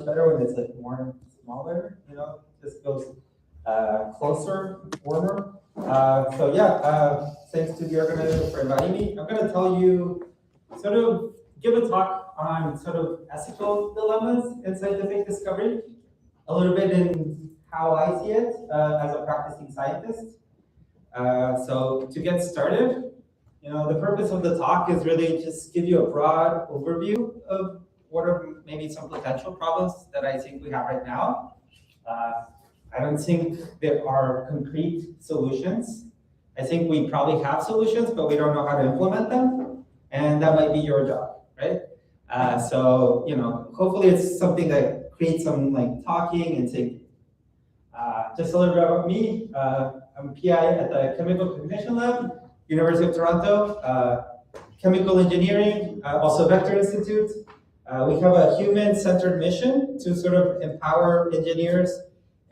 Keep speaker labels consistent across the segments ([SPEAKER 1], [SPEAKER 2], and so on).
[SPEAKER 1] better when it's like more smaller, just goes closer, warmer. Thanks to the organizer for inviting me. I'm going to tell you, give a talk on ethical dilemmas in scientific discovery, a little bit in how I see it as a practicing scientist. So to get started, the purpose of the talk is really just give you a broad overview of what are maybe some potential problems that I think we have right now. I don't think there are concrete solutions. I think we probably have solutions, but we don't know how to implement them, and that might be your job, right? Hopefully it's something that creates some talking and thinking. Just a little bit about me. I'm a PI at the Chemical Cognition Lab, University of Toronto, chemical engineering, also Vector Institute. We have a human-centered mission to empower engineers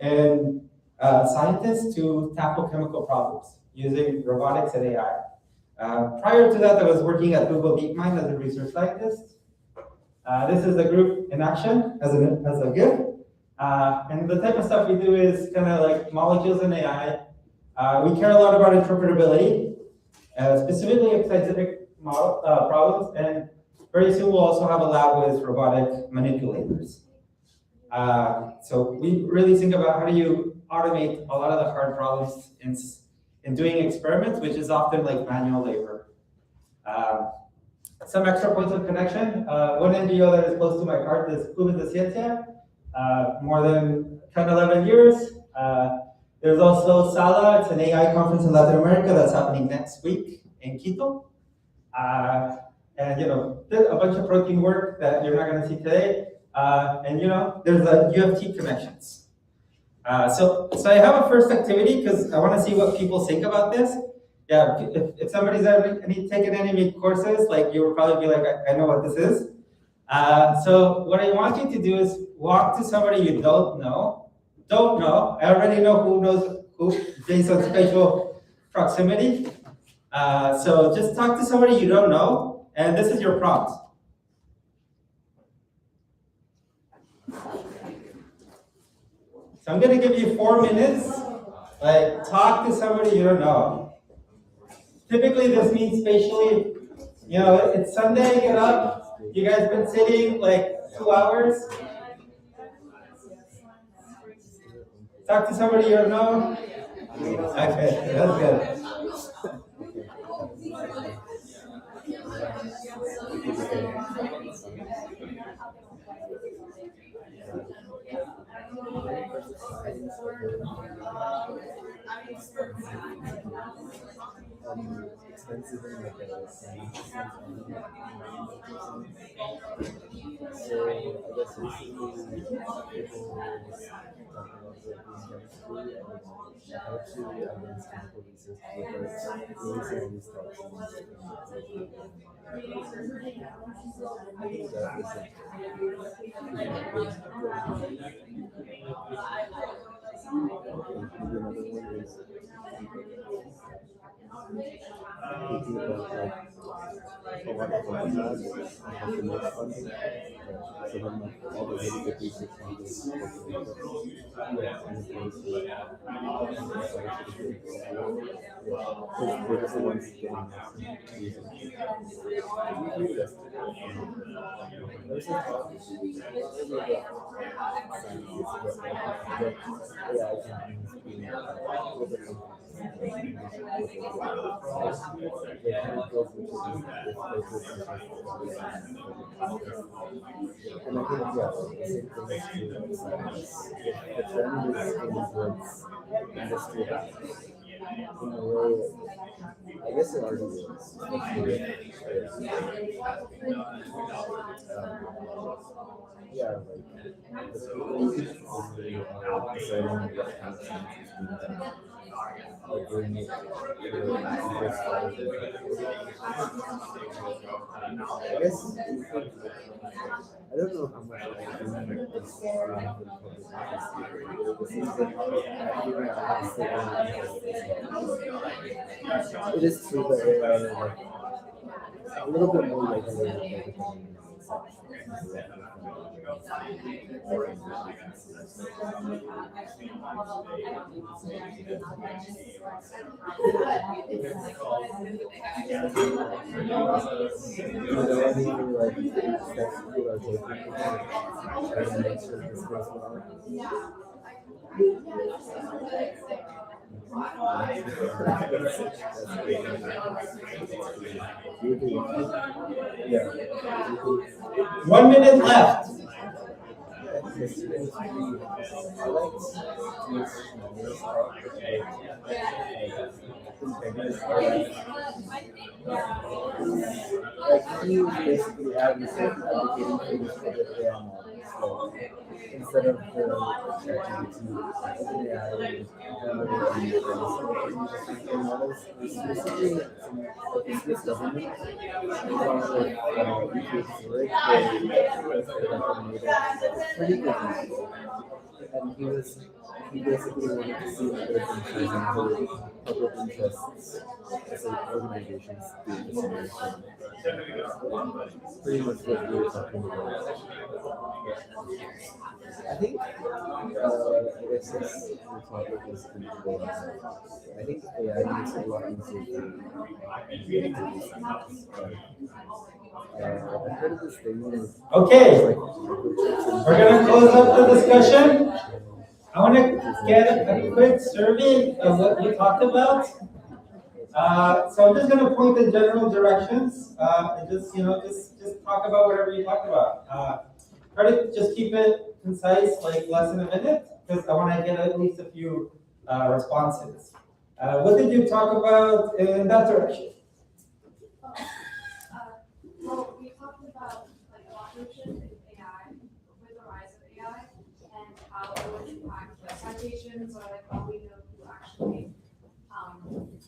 [SPEAKER 1] and scientists to tackle chemical problems using robotics and AI. Prior to that, I was working at Google DeepMind as a research scientist. This is the group in action as a GIF. And the type of stuff we do is kind of like molecules and AI. We care a lot about interpretability, specifically of scientific model problems, and very soon we'll also have a lab with robotic manipulators. So we really think about how do you automate a lot of the hard problems in doing experiments, which is often like manual labor. Some extra points of connection. One NGO that is close to my heart is Clubes de Ciencia, more than 10, 11 years. There's also SALA, it's an AI conference in Latin America that's happening next week in Quito. And there's a bunch of protein work that you're not going to see today. There's a UofT connections. So I have a first activity because I want to see what people think about this. Yeah, if somebody's taken any of my courses, you will probably be like, I know what this is. So what I want you to do is walk to somebody you don't know. I already know who knows who based on spatial proximity. So just talk to somebody you don't know, and this is your prompt. So I'm going to give you 4 minutes. Talk to somebody you don't know. Typically, this means spatially. It's Sunday. Get up. You guys been sitting 2 hours. Talk to somebody you don't know. Okay, that's good.
[SPEAKER 2] Expensive and so I guess recently people was talking about the chemistry and how to advance chemical research because we recently started I think that is maybe another one is thinking about a lot of labs and how to make funding. So then all the really good research funders we're just the ones getting and I think, the same thing is true in science. The trend is going towards industry labs. In a way, I guess it already is, especially the people who are deciding what kind of science is being done are doing it for this I guess I don't know how much I doing this it is true that they are a little bit more regulated by the like steps people are taking to try to make sure this goes well? That's great. Do you agree with that? Yeah. Do you think
[SPEAKER 1] 1 minute left.
[SPEAKER 2] yesterday was pretty, I liked Tina's Schneider's talk about integrity. Like he was basically advocating for this public AI model. So instead of the ChatGPT, OpenAI and models, specifically some Swiss government found that if you work pretty good people. And he basically wanted to see if there's been choosing public interests as like organizations do this innovation. Pretty much what we were talking about. I think, I guess this the topic is pretty cool. I think AI makes it a lot easier to do these things. I heard of this thing with
[SPEAKER 1] Okay,
[SPEAKER 2] like
[SPEAKER 1] we're gonna close up the discussion. I want to get a quick survey of what we talked about. So I'm just going to point in general directions and just talk about whatever you talked about. Try to just keep it concise, like less than a minute, because I want to get at least a few responses. What did you talk about in that direction?
[SPEAKER 3] Well, we talked about like adoption in AI with the rise of AI and how it would impact like citations or like how we know who actually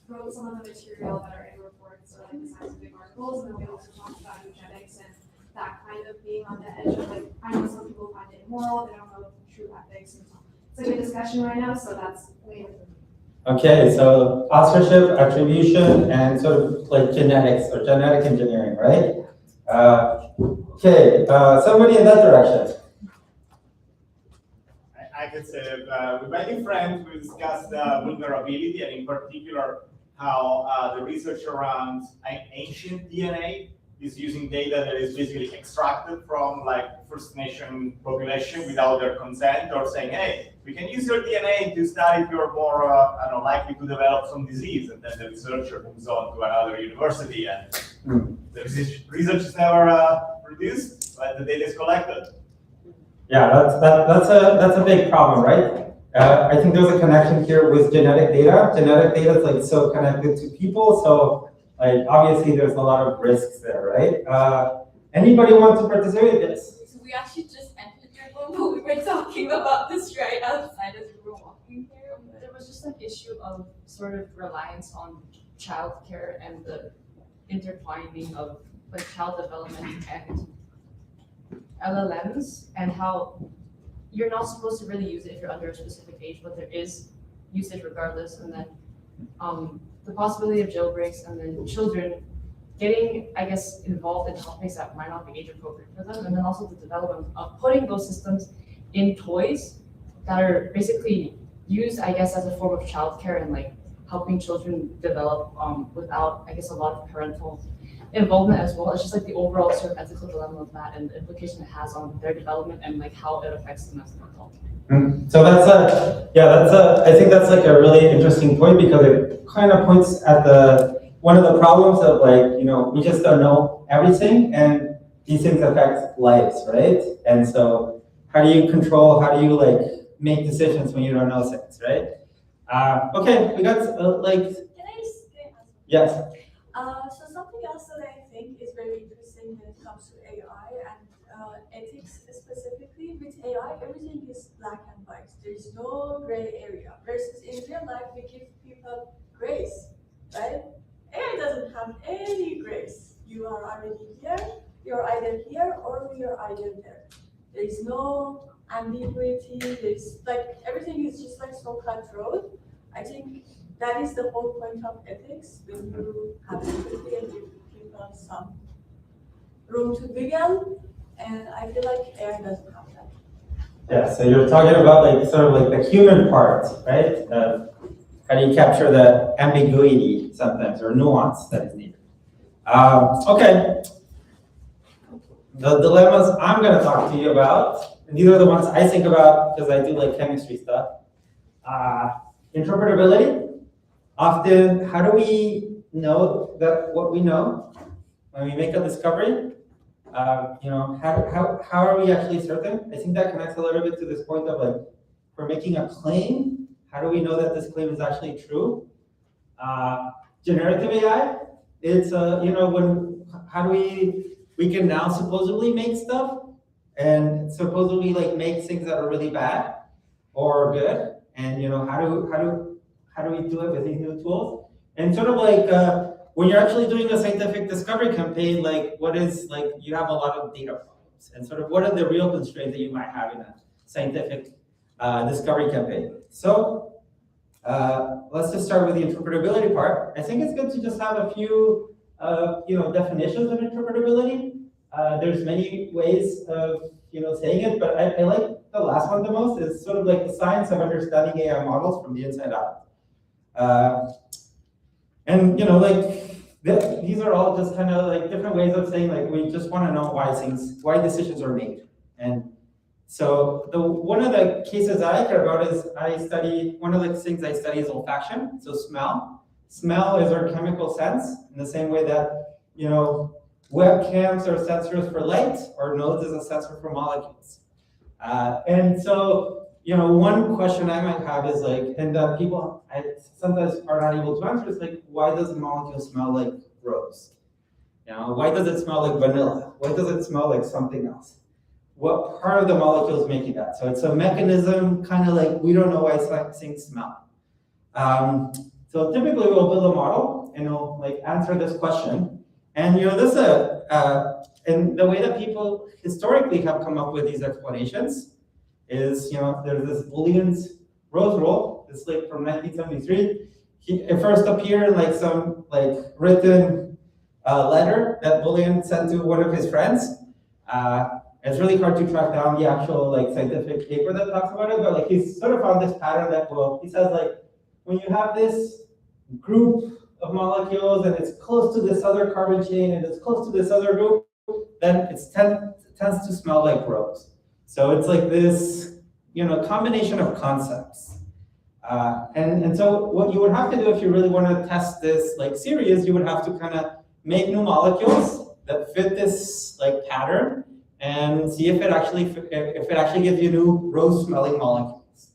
[SPEAKER 3] wrote some of the material that are in reports or like the scientific articles, and then we also talked about eugenics and that kind of being on the edge of like, I know some people find it immoral, they don't know true ethics, and it's like a discussion right now, so that's way different.
[SPEAKER 1] Okay, so authorship, attribution, and sort of like genetics or genetic engineering, right? Okay, somebody in that direction.
[SPEAKER 4] I could say with my friends, we discussed vulnerability and in particular how the research around ancient DNA is using data that is basically extracted from like First Nation population without their consent, or saying, hey, we can use your DNA to study if you're more likely to develop some disease, and then the researcher moves on to another university, and the research is never produced, but the data is collected.
[SPEAKER 1] Yeah, that's a big problem, right? I think there's a connection here with genetic data. Genetic data is like so connected to people, so like obviously there's a lot of risks there, right? Anybody want to participate in this?
[SPEAKER 5] So we actually just entered your room, but we were talking about this right outside as we were walking here. There was just an issue of sort of reliance on childcare and the intertwining of like child development and LLMs, and how you're not supposed to really use it if you're under a specific age, but there is usage regardless, and then the possibility of jailbreaks, and then children getting, I guess, involved in topics that might not be age appropriate for them, and then also the development of putting those systems in toys that are basically used, I guess, as a form of childcare and like helping children develop without, I guess, a lot of parental involvement as well. It's just like the overall sort of ethical dilemma of that and the implication it has on their development and like how it affects them as an adult.
[SPEAKER 1] So I think that's like a really interesting point, because it kind of points at one of the problems of like, we just don't know everything, and these things affect lives, right? And so how do you control, how do you like make decisions when you don't know things, right? Okay, we got like.
[SPEAKER 6] Can I ask?
[SPEAKER 1] Yes.
[SPEAKER 6] So something else that I think is very interesting when it comes to AI and ethics specifically, with AI, everything is black and white. There is no gray area. Versus in real life, we give people grace, right? AI doesn't have any grace. You are already here, you're either here or you're either there. There is no ambiguity. There's like everything is just like so cutthroat. I think that is the whole point of ethics, when you have empathy and give people some room to wiggle. and I feel like AI doesn't have that.
[SPEAKER 1] Yeah, so you're talking about like sort of like the human part, right? How do you capture the ambiguity sometimes or nuance that is needed? Okay. The dilemmas I'm going to talk to you about, and these are the ones I think about because I do like chemistry stuff. Interpretability. Often, how do we know that what we know when we make a discovery? How are we actually certain? I think that connects a little bit to this point of like, we're making a claim. How do we know that this claim is actually true? Generative AI. It's how do we can now supposedly make stuff and supposedly like make things that are really bad or good, and how do we do it with these new tools? And sort of like when you're actually doing a scientific discovery campaign, like what is like you have a lot of data problems, and sort of what are the real constraints that you might have in a scientific discovery campaign. So let's just start with the interpretability part. I think it's good to just have a few definitions of interpretability. There's many ways of saying it, but I like the last one the most. Is sort of like the science of understanding AI models from the inside out. These are all just kind of like different ways of saying like we just want to know why decisions are made. And so one of the cases I care about is one of the things I study is olfaction, so smell. Smell is our chemical sense in the same way that webcams are sensors for light, or nose is a sensor for molecules. And so one question I might have is like, and that people sometimes are not able to answer is like, why does a molecule smell like rose? Why does it smell like vanilla? Why does it smell like something else? What part of the molecule is making that? So it's a mechanism, kind of like we don't know why things smell. So typically we'll build a model and it'll like answer this question. And this and the way that people historically have come up with these explanations is there's this Boolean's rose rule. It's like from 1973. It first appeared in like some like written letter that Boolean sent to one of his friends. It's really hard to track down the actual like scientific paper that talks about it, but like he's sort of found this pattern that he says like when you have this group of molecules and it's close to this other carbon chain and it's close to this other group, then it tends to smell like rose. So it's like this combination of concepts. And so what you would have to do if you really want to test this like series, you would have to kind of make new molecules that fit this like pattern and see if it actually gives you new rose-smelling molecules.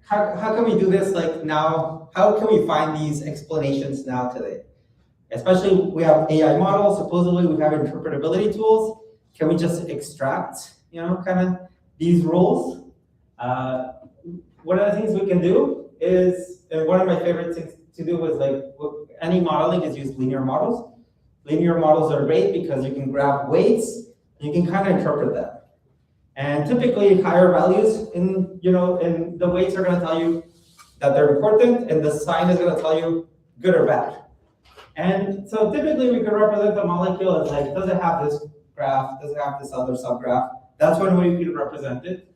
[SPEAKER 1] How can we do this like now? How can we find these explanations now today? Especially we have AI models, supposedly we have interpretability tools. Can we just extract, kind of these rules? One of the things we can do is, and one of my favorite things to do is like any modeling is use linear models. Linear models are great because you can grab weights and you can kind of interpret them. And typically higher values in the weights are going to tell you that they're important, and the sign is going to tell you good or bad. And so typically we can represent the molecule as like, does it have this graph? Does it have this other subgraph? That's one way we can represent it.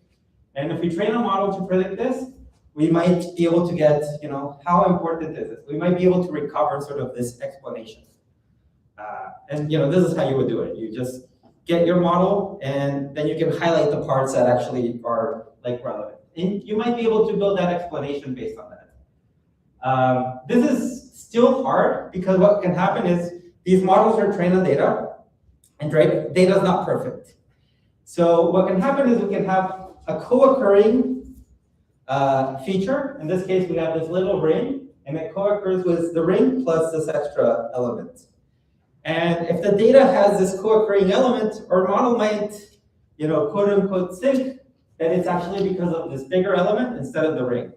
[SPEAKER 1] And if we train a model to predict this, we might be able to get, how important is it? We might be able to recover sort of this explanation. And this is how you would do it. You just get your model, and then you can highlight the parts that actually are like relevant. And you might be able to build that explanation based on that. This is still hard because what can happen is these models are trained on data, and data is not perfect. So what can happen is we can have a co-occurring feature. In this case, we have this little ring, and it co-occurs with the ring plus this extra element. And if the data has this co-occurring element, our model might, quote unquote, think that it's actually because of this bigger element instead of the ring.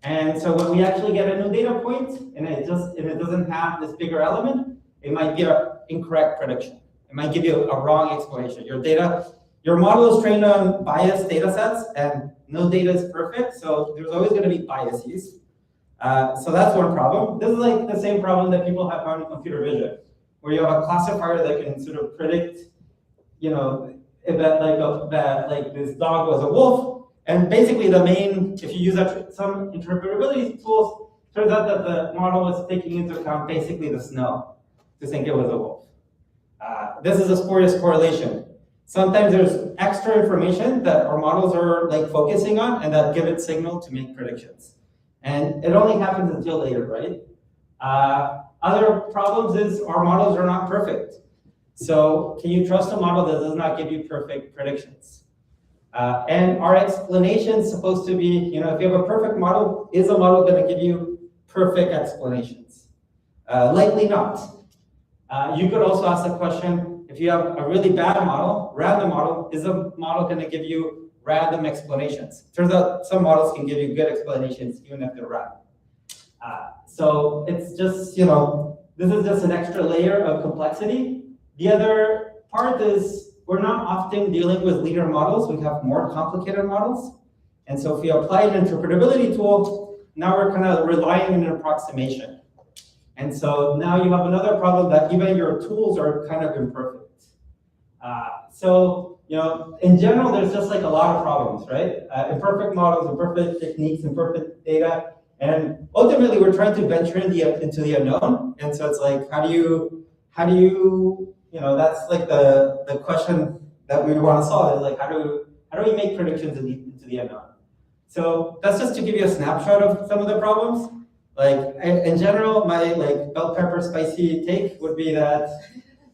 [SPEAKER 1] And so when we actually get a new data point and it doesn't have this bigger element, it might be an incorrect prediction. It might give you a wrong explanation. Your model is trained on biased data sets, and no data is perfect, so there's always going to be biases. So that's one problem. This is like the same problem that people have found in computer vision. where you have a classifier that can sort of predict, you know, that like this dog was a wolf. And basically the main, if you use some interpretability tools, turns out that the model was taking into account basically the snow to think it was a wolf. This is a spurious correlation. Sometimes there's extra information that our models are like focusing on and that give it signal to make predictions. And it only happens until later, right? Other problems is our models are not perfect. So can you trust a model that does not give you perfect predictions? And our explanation is supposed to be, you know, if you have a perfect model, is a model going to give you perfect explanations? Likely not. You could also ask the question, if you have a really bad model, random model, is a model going to give you random explanations? Turns out some models can give you good explanations even if they're random. So it's just, you know, this is just an extra layer of complexity. The other part is we're not often dealing with linear models. We have more complicated models. And so if we apply an interpretability tool, now we're kind of relying on an approximation. And so now you have another problem that even your tools are kind of imperfect. So, you know, in general, there's just like a lot of problems, right? Imperfect models, imperfect techniques, imperfect data. And ultimately, we're trying to venture into the unknown. And so it's like, how do you, you know, that's like the question that we want to solve is like, how do we make predictions into the unknown? So that's just to give you a snapshot of some of the problems. Like in general, my like bell pepper spicy take would be that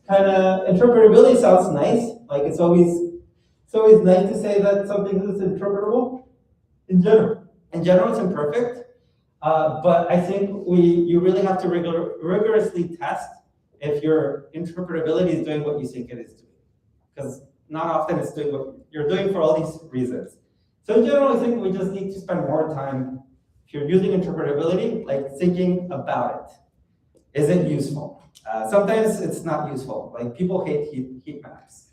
[SPEAKER 1] kind of interpretability sounds nice. Like it's always nice to say that something is interpretable. In general, it's imperfect. But I think you really have to rigorously test if your interpretability is doing what you think it is doing. Because not often it's doing what you're doing for all these reasons. So in general, I think we just need to spend more time, if you're using interpretability, like thinking about it. Is it useful? Sometimes it's not useful. Like people hate heat maps.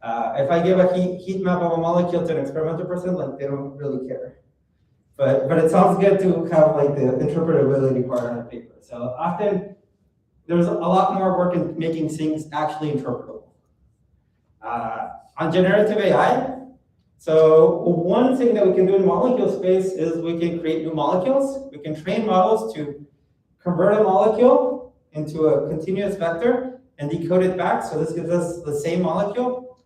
[SPEAKER 1] If I give a heat map of a molecule to an experimental person, like they don't really care. But it sounds good to have like the interpretability part on a paper. So often there's a lot more work in making things actually interpretable. On generative AI, so one thing that we can do in molecule space is we can create new molecules. We can train models to convert a molecule into a continuous vector and decode it back. So this gives us the same molecule.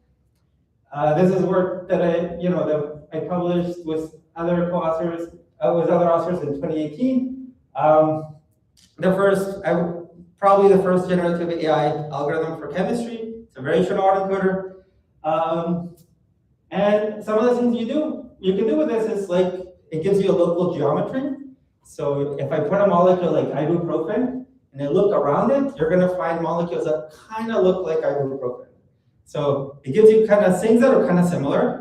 [SPEAKER 1] This is work that I published with other co-authors, with other authors in 2018. Probably the first generative AI algorithm for chemistry. It's a very short autoencoder. And some of the things you can do with this is like, it gives you a local geometry. So if I put a molecule like ibuprofen and I look around it, you're gonna find molecules that kind of look like ibuprofen. So it gives you kind of things that are kind of similar.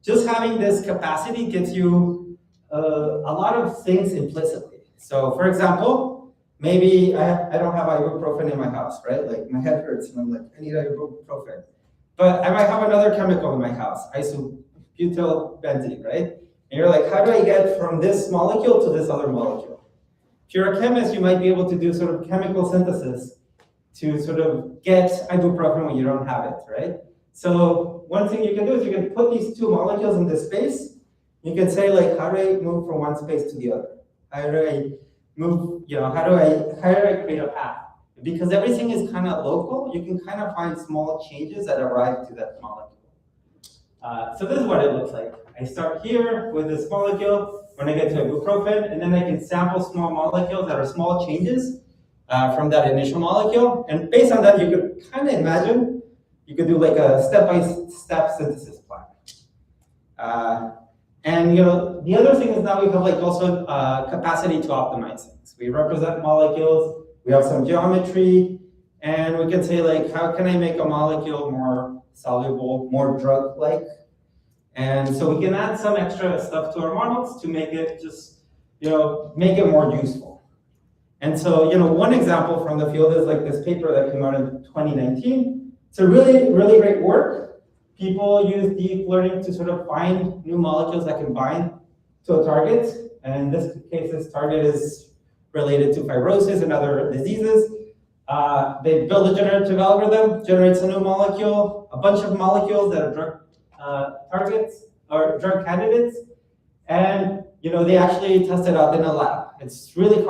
[SPEAKER 1] Just having this capacity gives you a lot of things implicitly. So for example, maybe I don't have ibuprofen in my house, right? Like my head hurts and I'm like, I need ibuprofen. But I might have another chemical in my house, isobutylbenzene, right? And you're like, how do I get from this molecule to this other molecule? If you're a chemist, you might be able to do sort of chemical synthesis to sort of get ibuprofen when you don't have it, right? So one thing you can do is you can put these two molecules in this space. You can say like, how do I move from one space to the other? How do I move, how do I create a path? Because everything is kind of local, you can kind of find small changes that arrive to that molecule. So this is what it looks like. I start here with this molecule when I get to ibuprofen, and then I can sample small molecules that are small changes from that initial molecule. And based on that, you could kind of imagine you could do like a step-by-step synthesis plan. And the other thing is now we have like also capacity to optimize things. We represent molecules. We have some geometry, and we can say like, how can I make a molecule more soluble, more drug-like? And so we can add some extra stuff to our models to make it just, make it more useful. And so, one example from the field is like this paper that came out in 2019. It's a really, really great work. People use deep learning to sort of find new molecules that can bind to a target. And in this case, this target is related to fibrosis and other diseases. They build a generative algorithm, generates a new molecule, a bunch of molecules that are drug targets or drug candidates, and they actually test it out in a lab. It's really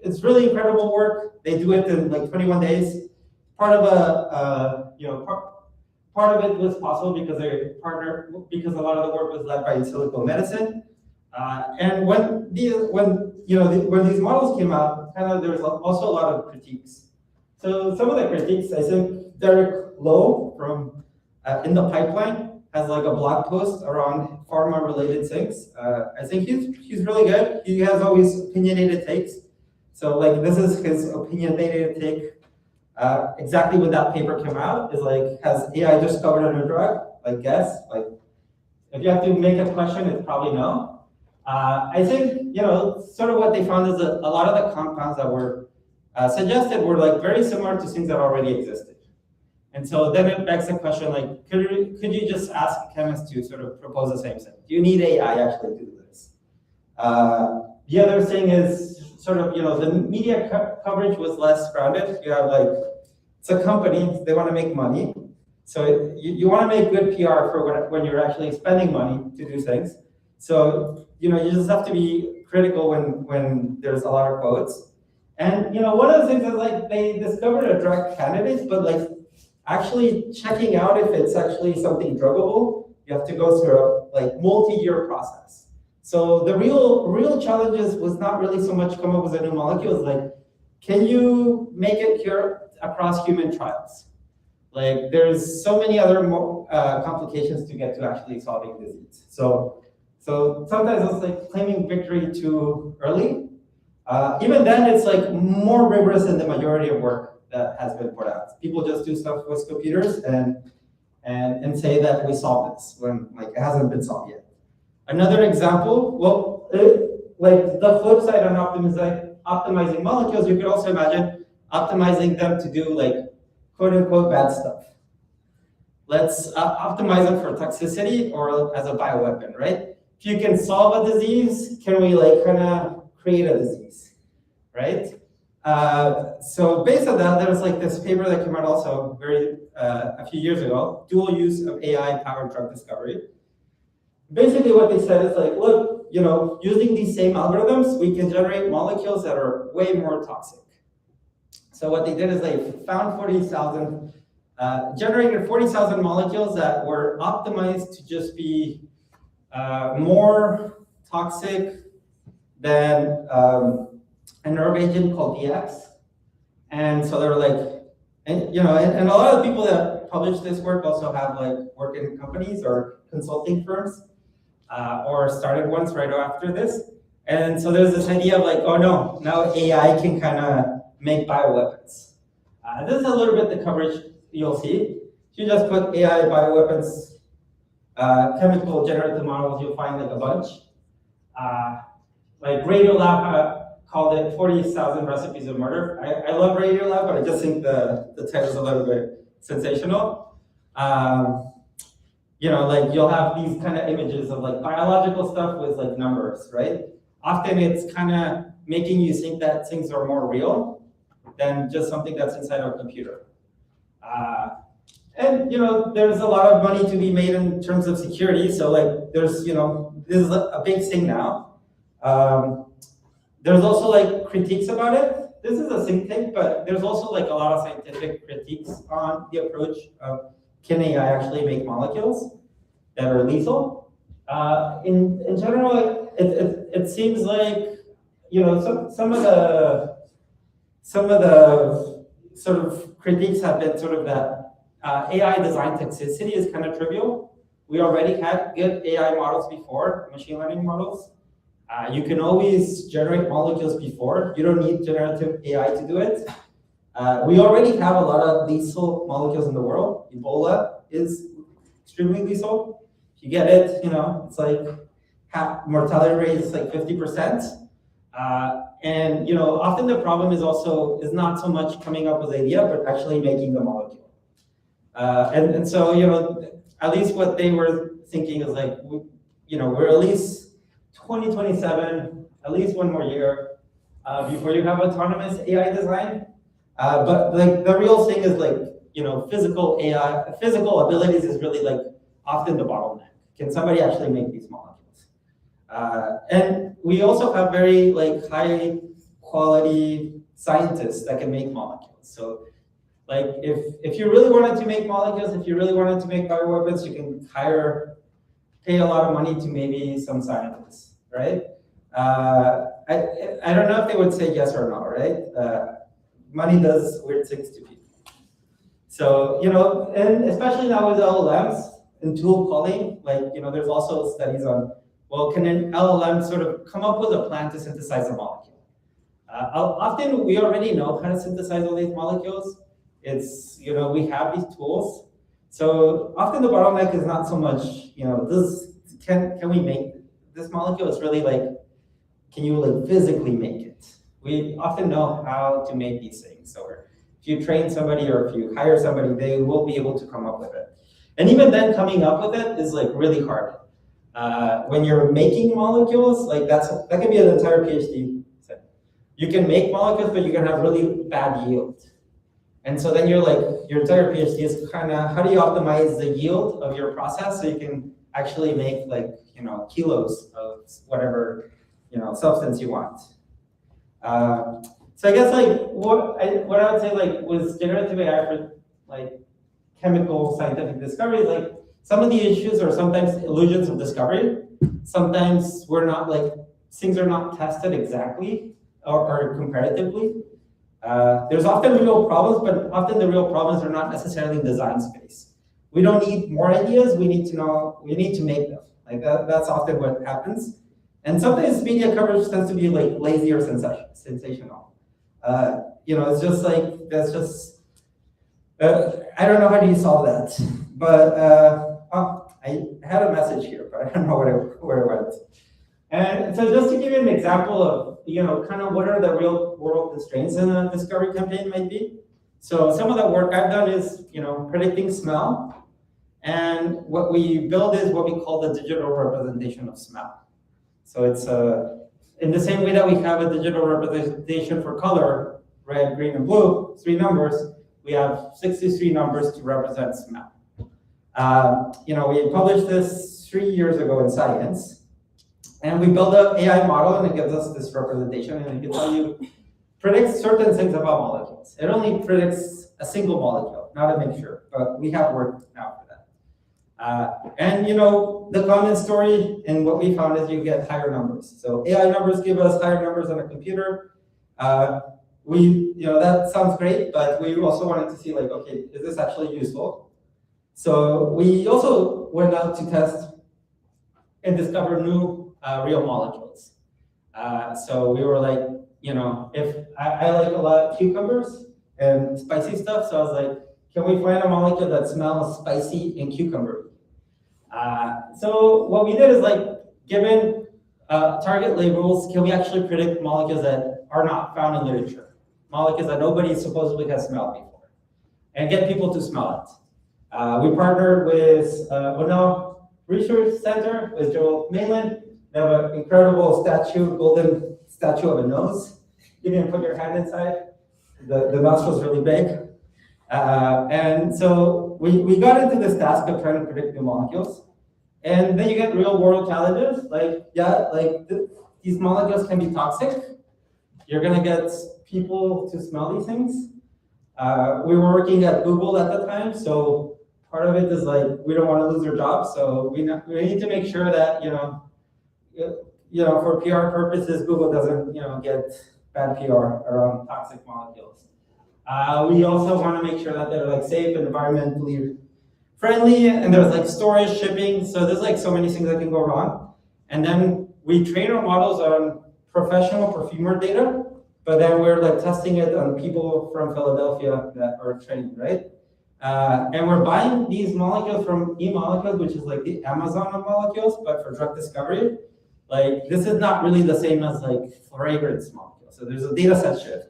[SPEAKER 1] it's really incredible work. They do it in like 21 days. Part of part of it was possible because because a lot of the work was led by in silico medicine. And when these models came out, there was also a lot of critiques. So some of the critiques, I think Derek Lowe from In the Pipeline has like a blog post around pharma-related things. I think he's really good. He has always opinionated takes. So like this is his opinionated take. Exactly when that paper came out is like, has AI discovered a new drug? Like guess, like if you have to make a question, it's probably no. I think, sort of what they found is that a lot of the compounds that were suggested were like very similar to things that already existed. And so then it begs the question, like, could you just ask a chemist to sort of propose the same thing? Do you need AI actually to do this? The other thing is sort of, the media coverage was less grounded. You have like, it's a company, they want to make money. So you want to make good PR for when you're actually spending money to do things. So, you just have to be critical when there's a lot of quotes. And, one of the things is like they discovered a drug candidate, but like actually checking out if it's actually something druggable, you have to go through a like multi-year process. So the real challenges was not really so much come up with a new molecule, it's like, can you make it cure across human trials? Like there's so many other complications to get to actually solving disease. So sometimes it's like claiming victory too early. Even then, it's like more rigorous than the majority of work that has been put out. People just do stuff with computers and say that we solved this when like it hasn't been solved yet. Another example, like the flip side on optimizing molecules, you could also imagine optimizing them to do like quote unquote bad stuff. Let's optimize them for toxicity or as a bioweapon, right? If you can solve a disease, can we like kind of create a disease, right? So based on that, there was like this paper that came out also a few years ago, dual use of AI-powered drug discovery. Basically what they said is like, look, using these same algorithms, we can generate molecules that are way more toxic. So what they did is they found generated 40,000 molecules that were optimized to just be more toxic than a nerve agent called DX. And so they're like, and a lot of the people that publish this work also have like work in companies or consulting firms or started ones right after this. And so there's this idea of like, oh no, now AI can kind of make bioweapons. This is a little bit the coverage you'll see. If you just put AI bioweapons, chemical generative models, you'll find like a bunch. Like Radiolab called it 40,000 recipes of murder. I love Radiolab, but I just think the title is a little bit sensational. Like you'll have these kind of images of like biological stuff with like numbers, right? Often it's kind of making you think that things are more real than just something that's inside our computer. And there's a lot of money to be made in terms of security. So like there's, this is a big thing now. There's also like critiques about it. This is a think tank, but there's also like a lot of scientific critiques on the approach of can AI actually make molecules that are lethal. In general, it seems like some of the sort of critiques have been sort of that AI design toxicity is kind of trivial. We already had good AI models before, machine learning models. You can always generate molecules before. You don't need generative AI to do it. We already have a lot of lethal molecules in the world. Ebola is extremely lethal. If you get it, it's like mortality rate is like 50%. And often the problem is not so much coming up with the idea, but actually making the molecule. And so at least what they were thinking is like we're at least 2027, at least one more year before you have autonomous AI design. But like the real thing is like, physical AI, physical abilities is really like often the bottleneck. Can somebody actually make these molecules? And we also have very like high quality scientists that can make molecules. So like if you really wanted to make molecules, if you really wanted to make bioweapons, you can pay a lot of money to maybe some scientists, right? I don't know if they would say yes or no, right? Money does weird things to people. So, and especially now with LLMs and tool calling, like, there's also studies on, well, can an LLM sort of come up with a plan to synthesize a molecule? Often we already know how to synthesize all these molecules. It's, we have these tools. So often the bottleneck is not so much, can we make this molecule? It's really like, can you like physically make it? We often know how to make these things. So if you train somebody or if you hire somebody, they will be able to come up with it. And even then coming up with it is like really hard. When you're making molecules, like that can be an entire PhD. You can make molecules, but you can have really bad yield. And so then your entire PhD is kind of, how do you optimize the yield of your process so you can actually make like, kilos of whatever, substance you want. So I guess like what I would say like with generative AI for like chemical scientific discovery, like some of the issues are sometimes illusions of discovery. Sometimes things are not tested exactly or comparatively. There's often real problems, but often the real problems are not necessarily in design space. We don't need more ideas, we need to make them. Like that's often what happens. And sometimes media coverage tends to be like lazy or sensational. It's just like, that's just, I don't know how do you solve that. But I had a message here, but I don't know where it went. And so just to give you an example of, kind of what are the real world constraints in a discovery campaign might be. So some of the work I've done is, predicting smell. And what we build is what we call the digital representation of smell. So it's in the same way that we have a digital representation for color, red, green, and blue, 3 numbers, we have 63 numbers to represent smell. We published this 3 years ago in Science, and we built an AI model, and it gives us this representation, and it can tell you, predicts certain things about molecules. It only predicts a single molecule, not a mixture, but we have work now for that. And the common story and what we found is you get higher numbers. So AI numbers give us higher numbers on a computer. That sounds great, but we also wanted to see like, okay, is this actually useful? So we also went out to test and discover new real molecules. So we were like, if I like a lot of cucumbers and spicy stuff, so I was like, can we find a molecule that smells spicy and cucumber? So what we did is like, given target labels, can we actually predict molecules that are not found in literature? Molecules that nobody supposedly has smelled before, and get people to smell it. We partnered with Bonell Research Center with Joel Mainland. They have an incredible golden statue of a nose. You can put your hand inside. The nostril's really big. And so we got into this task of trying to predict new molecules. And then you get real world challenges, these molecules can be toxic. You're gonna get people to smell these things. We were working at Google at the time, so part of it is like, we don't wanna lose our jobs, so we need to make sure that, for PR purposes, Google doesn't, get bad PR around toxic molecules. We also want to make sure that they're like safe and environmentally friendly, and there's like storage, shipping. So there's like so many things that can go wrong. And then we train our models on professional perfumer data, but then we're like testing it on people from Philadelphia that are trained, right? And we're buying these molecules from eMolecules, which is like the Amazon of molecules, but for drug discovery. Like this is not really the same as like fragrance molecules. So there's a data set shift.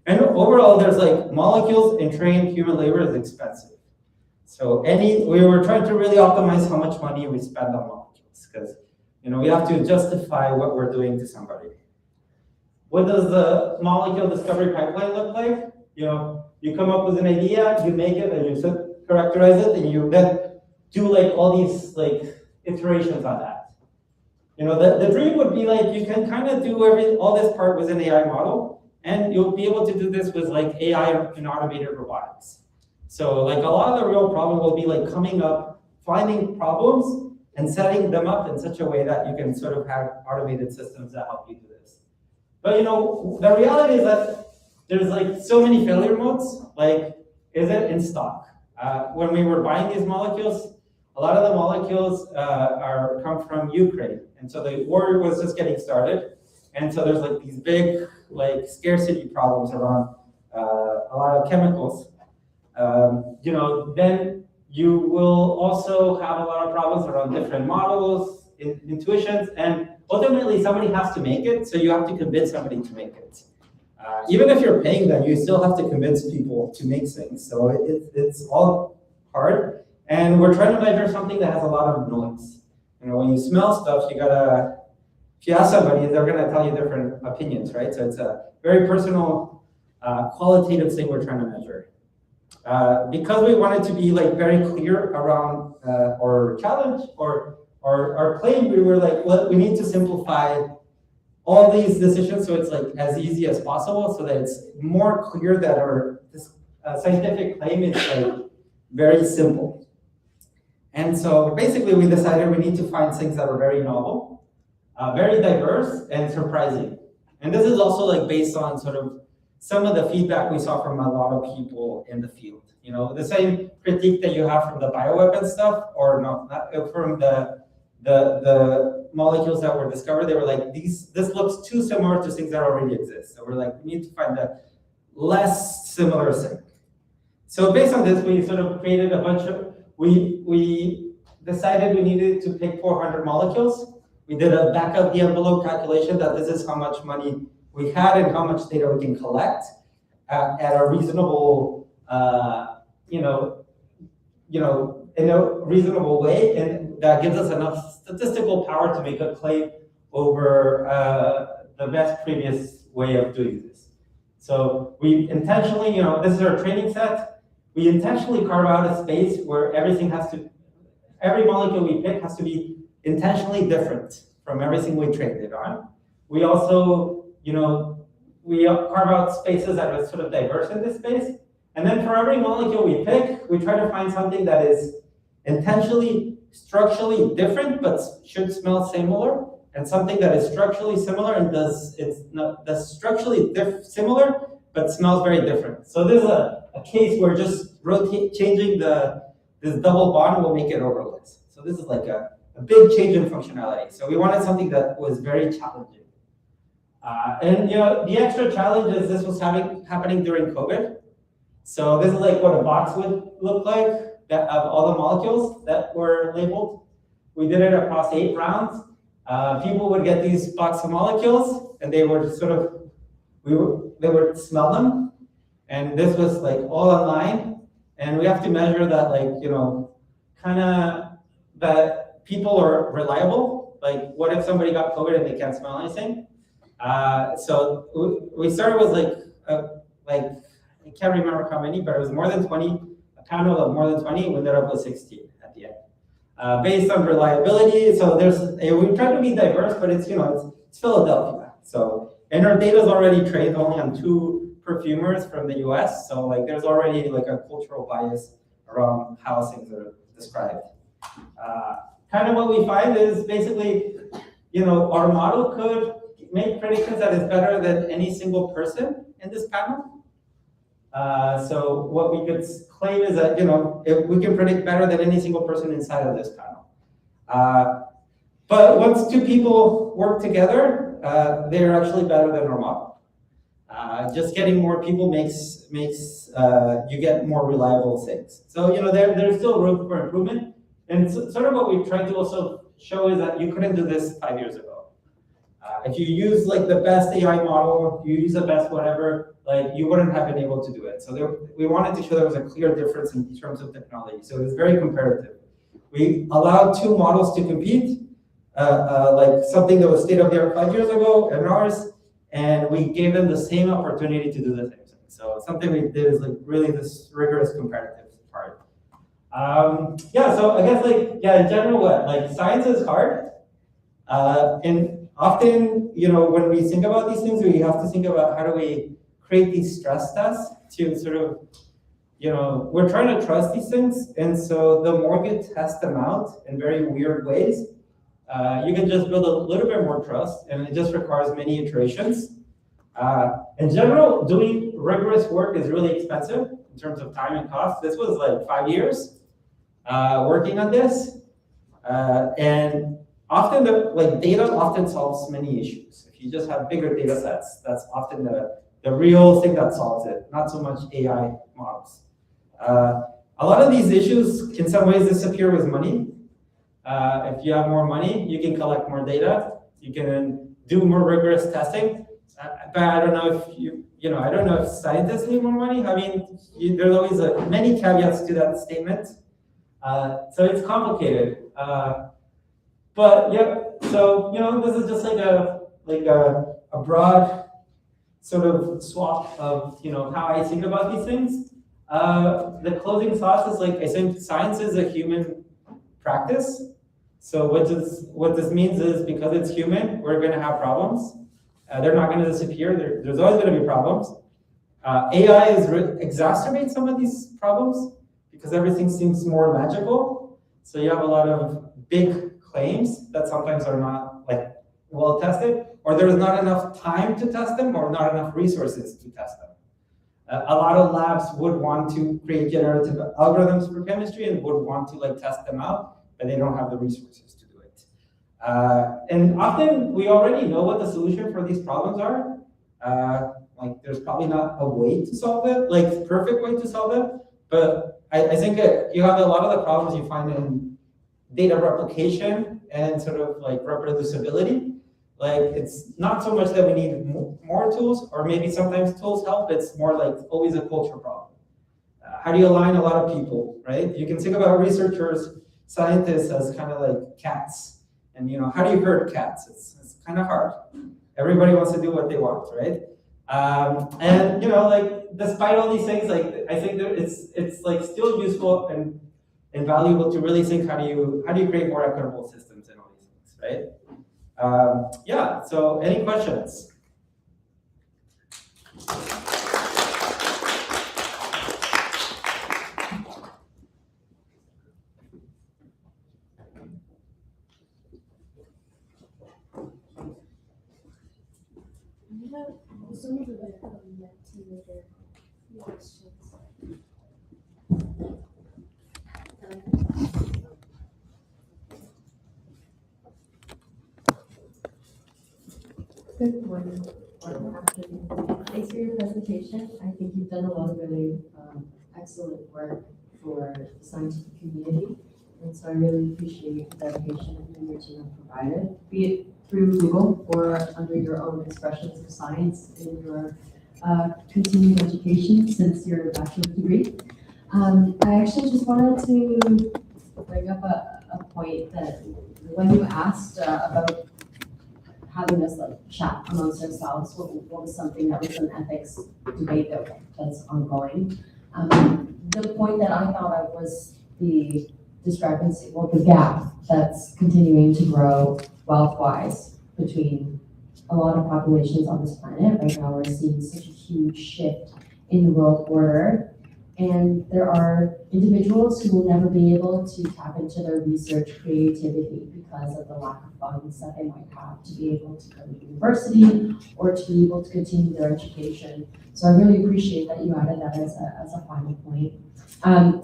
[SPEAKER 1] And overall, there's like molecules and trained human labor is expensive. So we were trying to really optimize how much money we spend on molecules because we have to justify what we're doing to somebody. What does the molecule discovery pipeline look like? You come up with an idea, you make it, and you characterize it, and you then do like all these like iterations on that. The dream would be like you can kind of do all this part with an AI model, and you'll be able to do this with like AI and automated robotics. So like a lot of the real problem will be like finding problems and setting them up in such a way that you can sort of have automated systems that help you do this. But the reality is that there's like so many failure modes. Like, is it in stock? When we were buying these molecules, a lot of the molecules come from Ukraine, and so the war was just getting started, and so there's like these big like scarcity problems around a lot of chemicals. Then you will also have a lot of problems around different models, intuitions, and ultimately somebody has to make it, so you have to convince somebody to make it. Even if you're paying them, you still have to convince people to make things, so it's all hard. And we're trying to measure something that has a lot of noise. When you smell stuff, if you ask somebody, they're gonna tell you different opinions, right? So it's a very personal, qualitative thing we're trying to measure. Because we wanted to be like very clear around our challenge or our claim, we were like, well, we need to simplify all these decisions so it's like as easy as possible, so that it's more clear that our scientific claim is like very simple. And so basically we decided we need to find things that are very novel, very diverse, and surprising. And this is also like based on sort of some of the feedback we saw from a lot of people in the field. The same critique that you have from the bioweapon stuff, or not from the molecules that were discovered. They were like, this looks too similar to things that already exist. So we're like, we need to find a less similar thing. So based on this, we sort of created a bunch of, we decided we needed to pick 400 molecules. We did a back of the envelope calculation that this is how much money we had and how much data we can collect at a reasonable, in a reasonable way, and that gives us enough statistical power to make a claim over the best previous way of doing this. So we intentionally, this is our training set. We intentionally carve out a space where every molecule we pick has to be intentionally different from everything we trained it on. We also, we carve out spaces that are sort of diverse in this space. And then for every molecule we pick, we try to find something that is intentionally, structurally different, but should smell similar, and something that is structurally similar and that's structurally similar, but smells very different. So this is a case where just changing this double bond will make it odorless. So this is like a big change in functionality. So we wanted something that was very challenging. And the extra challenge is this was happening during COVID. So this is like what a box would look like of all the molecules that were labeled. We did it across 8 rounds. People would get these box of molecules, and they would they would smell them. And this was like all online. And we have to measure that, like, kind of that people are reliable. Like, what if somebody got COVID and they can't smell anything? So we started with I can't remember how many, but it was more than 20, a panel of more than 20, we ended up with 16 at the end. Based on reliability, so we try to be diverse, but it's Philadelphia. So, and our data is already trained only on 2 perfumers from the US, so like there's already like a cultural bias around how things are described. Kind of what we find is basically, our model could make predictions that is better than any single person in this panel. So what we could claim is that, if we can predict better than any single person inside of this panel. But once 2 people work together, they're actually better than our model. Just getting more people makes you get more reliable things. So, there's still room for improvement. And sort of what we tried to also show is that you couldn't do this 5 years ago. If you use like the best AI model, you use the best whatever, like you wouldn't have been able to do it. So we wanted to show there was a clear difference in terms of technology. So it's very comparative. We allowed 2 models to compete, like something that was state of the art 5 years ago and ours, and we gave them the same opportunity to do the same thing. So something we did is like really this rigorous comparative part. Yeah, so I guess like, yeah, in general, what, like science is hard. And often, when we think about these things, we have to think about how do we create these stress tests to sort of, we're trying to trust these things. And so the more you test them out in very weird ways, you can just build a little bit more trust, and it just requires many iterations. In general, doing rigorous work is really expensive in terms of time and cost. This was like 5 years working on this. And often data often solves many issues. If you just have bigger data sets, that's often the real thing that solves it, not so much AI models. A lot of these issues in some ways disappear with money. If you have more money, you can collect more data, you can do more rigorous testing. But I don't know if I don't know if scientists need more money. I mean, there's always many caveats to that statement. So it's complicated. But yeah, so this is just like a broad sort of swap of how I think about these things. The closing thoughts is I think science is a human practice. So what this means is because it's human, we're going to have problems. They're not going to disappear. There's always going to be problems. AI exacerbates some of these problems because everything seems more magical. So you have a lot of big claims that sometimes are not well tested, or there's not enough time to test them, or not enough resources to test them. A lot of labs would want to create generative algorithms for chemistry and would want to test them out, but they don't have the resources to do it. And often we already know what the solution for these problems are. There's probably not a way to solve it, perfect way to solve it, but I think you have a lot of the problems you find in data replication and sort of reproducibility. It's not so much that we need more tools, or maybe sometimes tools help. It's more always a culture problem. How do you align a lot of people, right? You can think about researchers, scientists as kind of like cats. And how do you herd cats? It's kind of hard. Everybody wants to do what they want, right? And despite all these things, I think that it's still useful and valuable to really think how do you create more equitable systems and all these things, right? Yeah, so any questions?
[SPEAKER 3] Some of the questions.
[SPEAKER 7] Good morning or afternoon. Thanks for your presentation. I think you've done a lot of really excellent work for the scientific community. And so I really appreciate the dedication that you and your team have provided, be it through Google or under your own expressions of science in your continuing education since your bachelor's degree. I actually just wanted to bring up a point that when you asked about having this chat amongst ourselves, what was something that was an ethics debate that's ongoing. The point that I thought of was the discrepancy, the gap that's continuing to grow wealth-wise between a lot of populations on this planet. Right now we're seeing such a huge shift in the world order, and there are individuals who will never be able to tap into their research creativity because of the lack of funds that they might have to be able to go to university or to be able to continue their education. So I really appreciate that you added that as a final point.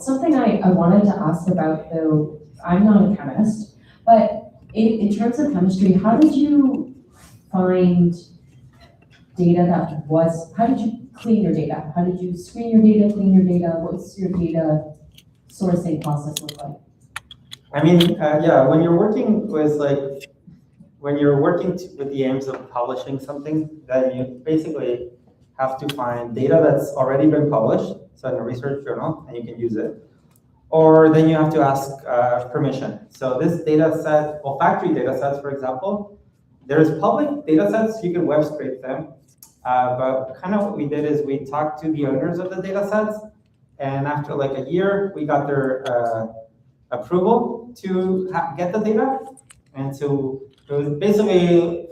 [SPEAKER 7] Something I wanted to ask about, though, I'm not a chemist, but in terms of chemistry, how did you find data how did you clean your data? How did you screen your data, clean your data? What's your data sourcing process look like?
[SPEAKER 1] I mean, yeah, when you're working with with the aims of publishing something, then you basically have to find data that's already been published, so in a research journal, and you can use it. Or then you have to ask permission. So this data set, olfactory data sets, for example, there's public data sets, you can web scrape them. But kind of what we did is we talked to the owners of the data sets, and after like a year, we got their approval to get the data. And so it was basically,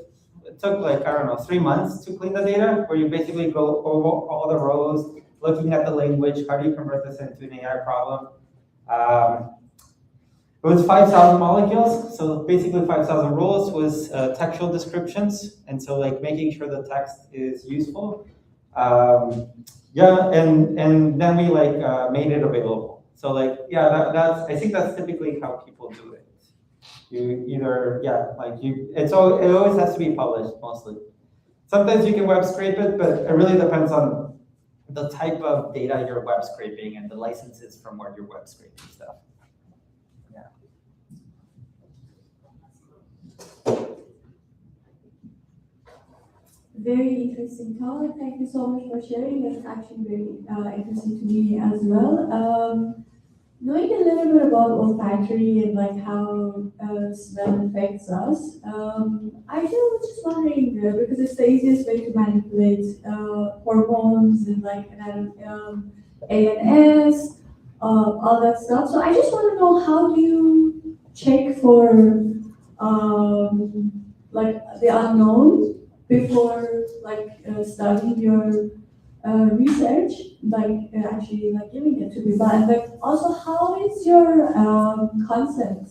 [SPEAKER 1] it took like, I don't know, 3 months to clean the data, where you basically go over all the rows, looking at the language, how do you convert this into an AI problem? It was 5,000 molecules, so basically 5,000 rows was textual descriptions, and so like making sure the text is useful. Yeah, and then we like made it available. So like, yeah, that's I think that's typically how people do it. You either, yeah, like it always has to be published mostly. Sometimes you can web scrape it, but it really depends on the type of data you're web scraping and the licenses from where you're web scraping stuff.
[SPEAKER 6] Very interesting talk. Thank you so much for sharing. That's actually very interesting to me as well. Knowing a little bit about olfactory and like how smell affects us, I was just wondering because it's the easiest way to manipulate hormones and like ANS, all that stuff. So I just want to know, how do you check for like the unknown before like starting your research, like actually like giving it to people, and like also how is your consent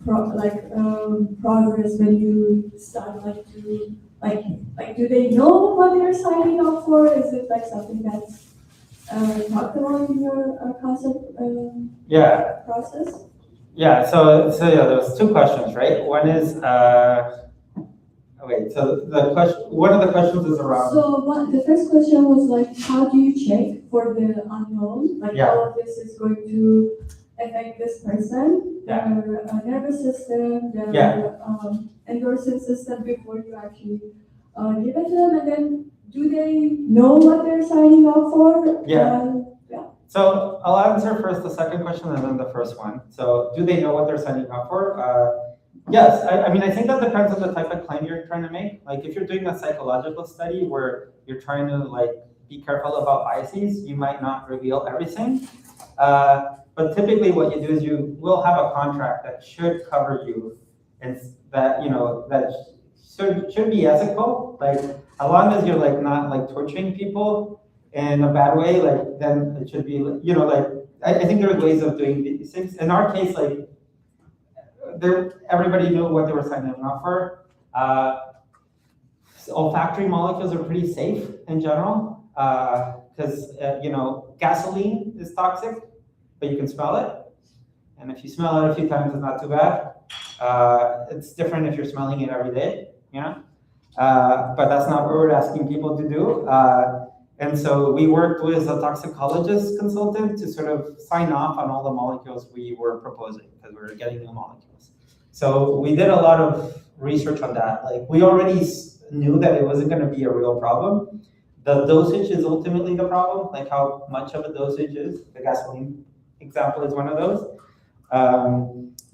[SPEAKER 6] progress when you start like to like do they know what they're signing up for? Is it like something that's talked about in your consent process?
[SPEAKER 1] Yeah, so yeah, there was 2 questions, right? One is so the question, one of the questions is around.
[SPEAKER 6] So the first question was like, how do you check for the unknown? Like how of this is going to affect this person, their nervous system, their endocrine system before you actually give it to them, and then do they know what they're signing up for?
[SPEAKER 1] So I'll answer first the second question and then the first one. So do they know what they're signing up for? Yes, I mean, I think that depends on the type of claim you're trying to make. Like if you're doing a psychological study where you're trying to like be careful about biases, you might not reveal everything. But typically what you do is you will have a contract that should cover you, and that, you know, that should be ethical. Like as long as you're like not like torturing people in a bad way, like then it should be, you know, like I think there are ways of doing these things. In our case, like everybody knew what they were signing up for. Olfactory molecules are pretty safe in general because you know, gasoline is toxic, but you can smell it, and if you smell it a few times, it's not too bad. It's different if you're smelling it every day, you know. But that's not what we're asking people to do. And so we worked with a toxicologist consultant to sort of sign off on all the molecules we were proposing, because we were getting new molecules. So we did a lot of research on that. Like we already knew that it wasn't going to be a real problem. The dosage is ultimately the problem, like how much of a dosage is. The gasoline example is one of those.